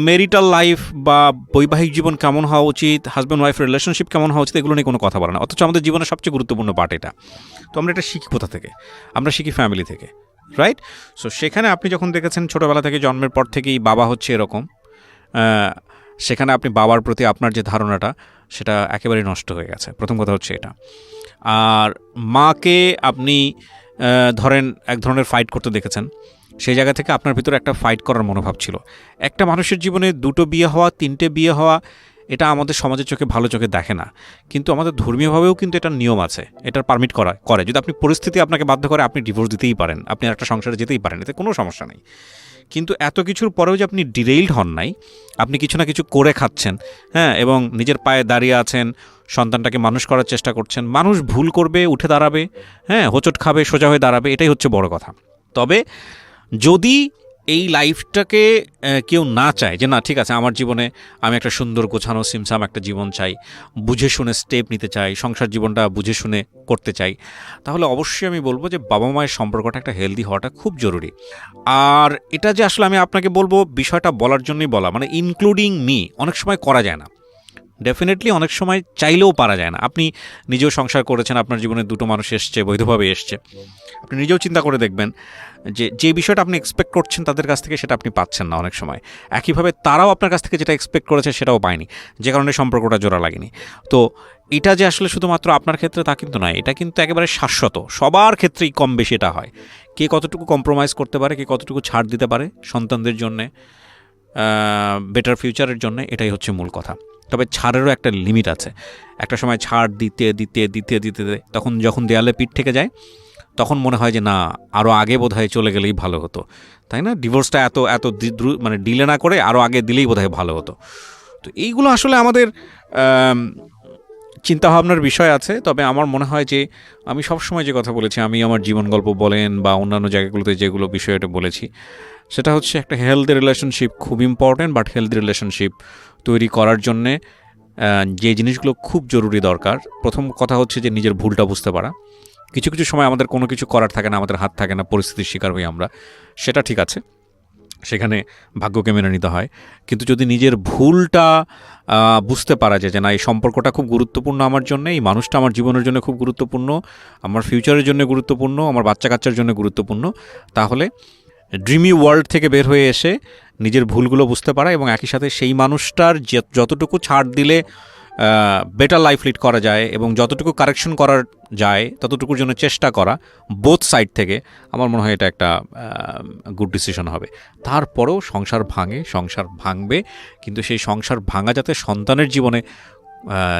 মেরিটাল লাইফ বা বৈবাহিক জীবন কেমন হওয়া উচিত, হাজব্যান্ড ওয়াইফ রিলেশনশিপ কেমন হওয়া উচিত, এগুলো নিয়ে কোনো কথা বলে না। অথচ আমাদের জীবনের সবচেয়ে গুরুত্বপূর্ণ পার্ট এটা। তো আমরা এটা শিখি কোথা থেকে? আমরা শিখি ফ্যামিলি থেকে, রাইট? সো সেখানে আপনি যখন দেখেছেন ছোটোবেলা থেকে, জন্মের পর থেকেই বাবা হচ্ছে এরকম, সেখানে আপনি বাবার প্রতি আপনার যে ধারণাটা সেটা একেবারেই নষ্ট হয়ে গেছে। প্রথম কথা হচ্ছে এটা। আর মাকে আপনি ধরেন এক ধরনের ফাইট করতে দেখেছেন, সেই জায়গা থেকে আপনার ভিতরে একটা ফাইট করার মনোভাব ছিল। একটা মানুষের জীবনে 2টো বিয়ে হওয়া, 3টে বিয়ে হওয়া, এটা আমাদের সমাজের চোখে ভালো চোখে দেখে না, কিন্তু আমাদের ধর্মীয়ভাবেও কিন্তু এটার নিয়ম আছে, এটার পারমিট করে। যদি আপনি পরিস্থিতি আপনাকে বাধ্য করে, আপনি ডিভোর্স দিতেই পারেন, আপনি একটা সংসারে যেতেই পারেন, এতে কোনো সমস্যা নেই। কিন্তু এত কিছুর পরেও যে আপনি ডিরেইলড হন নাই, আপনি কিছু না কিছু করে খাচ্ছেন, হ্যাঁ, এবং নিজের পায়ে দাঁড়িয়ে আছেন, সন্তানটাকে মানুষ করার চেষ্টা করছেন। মানুষ ভুল করবে, উঠে দাঁড়াবে, হ্যাঁ, হোঁচট খাবে, সোজা হয়ে দাঁড়াবে, এটাই হচ্ছে বড় কথা। তবে যদি এই লাইফটাকে কেউ না চায় যে না ঠিক আছে, আমার জীবনে আমি একটা সুন্দর গোছানো সিমসাম একটা জীবন চাই, বুঝে শুনে স্টেপ নিতে চাই, সংসার জীবনটা বুঝে শুনে করতে চাই, তাহলে অবশ্যই আমি বলবো যে বাবা মায়ের সম্পর্কটা একটা হেলদি হওয়াটা খুব জরুরি। আর এটা যে আসলে আমি আপনাকে বলবো বিষয়টা বলার জন্যই বলা, মানে ইনক্লুডিং মি, অনেক সময় করা যায় না, ডেফিনেটলি অনেক সময় চাইলেও পারা যায় না। আপনি নিজেও সংসার করেছেন, আপনার জীবনে 2টো মানুষ এসছে, বৈধভাবে এসছে, আপনি নিজেও চিন্তা করে দেখবেন যে বিষয়টা আপনি এক্সপেক্ট করছেন তাদের কাছ থেকে, সেটা আপনি পাচ্ছেন না অনেক সময়। একইভাবে তারাও আপনার কাছ থেকে যেটা এক্সপেক্ট করেছে সেটাও পায়নি, যে কারণে সম্পর্কটা জোড়া লাগেনি। তো এটা যে আসলে শুধুমাত্র আপনার ক্ষেত্রে তা কিন্তু নয়, এটা কিন্তু একেবারে শাশ্বত, সবার ক্ষেত্রেই কম বেশি এটা হয়। কে কতটুকু কম্প্রোমাইজ করতে পারে, কে কতটুকু ছাড় দিতে পারে সন্তানদের জন্যে, বেটার ফিউচারের জন্য, এটাই হচ্ছে মূল কথা। তবে ছাড়েরও একটা লিমিট আছে। একটা সময় ছাড় দিতে দিতে দিতে দিতে তখন যখন দেয়ালে পিঠ থেকে যায় তখন মনে হয় যে না, আরও আগে বোধহয় চলে গেলেই ভালো হতো, তাই না? ডিভোর্সটা এত এত মানে ডিলে না করে আরও আগে দিলেই বোধহয় ভালো হতো। তো এইগুলো আসলে আমাদের চিন্তাভাবনার বিষয় আছে। তবে আমার মনে হয় যে আমি সবসময় যে কথা বলেছি, আমি আমার জীবন গল্প বলেন বা অন্যান্য জায়গাগুলোতে যেগুলো বিষয়টা বলেছি, সেটা হচ্ছে একটা হেলদি রিলেশনশিপ খুব ইম্পর্ট্যান্ট। বাট হেলদি রিলেশনশিপ তৈরি করার জন্যে যে জিনিসগুলো খুব জরুরি দরকার, প্রথম কথা হচ্ছে যে নিজের ভুলটা বুঝতে পারা। কিছু কিছু সময় আমাদের কোনো কিছু করার থাকে না, আমাদের হাত থাকে না, পরিস্থিতির শিকার হই আমরা, সেটা ঠিক আছে, সেখানে ভাগ্যকে মেনে নিতে হয়। কিন্তু যদি নিজের ভুলটা বুঝতে পারা যায় যে না, এই সম্পর্কটা খুব গুরুত্বপূর্ণ আমার জন্য, এই মানুষটা আমার জীবনের জন্য খুব গুরুত্বপূর্ণ, আমার ফিউচারের জন্য গুরুত্বপূর্ণ, আমার বাচ্চা কাচ্চার জন্য গুরুত্বপূর্ণ, তাহলে ড্রিমি ওয়ার্ল্ড থেকে বের হয়ে এসে নিজের ভুলগুলো বুঝতে পারা এবং একই সাথে সেই মানুষটার যতটুকু ছাড় দিলে বেটার লাইফ লিড করা যায় এবং যতটুকু কারেকশন করা যায় ততটুকুর জন্য চেষ্টা করা বোথ সাইড থেকে, আমার মনে হয় এটা একটা গুড ডিসিশন হবে। তারপরেও সংসার ভাঙবে, কিন্তু সেই সংসার ভাঙা যাতে সন্তানের জীবনে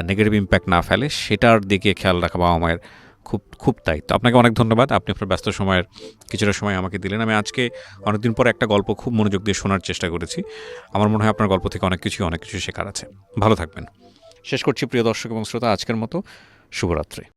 নেগেটিভ ইম্প্যাক্ট না ফেলে সেটার দিকে খেয়াল রাখা বাবা মায়ের খুব খুব দায়িত্ব। আপনাকে অনেক ধন্যবাদ, আপনি আপনার ব্যস্ত সময়ের কিছুটা সময় আমাকে দিলেন। আমি আজকে অনেকদিন পর একটা গল্প খুব মনোযোগ দিয়ে শোনার চেষ্টা করেছি। আমার মনে হয় আপনার গল্প থেকে অনেক কিছু শেখার আছে। ভালো থাকবেন। শেষ করছি প্রিয় দর্শক এবং শ্রোতা, আজকের মতো শুভরাত্রি।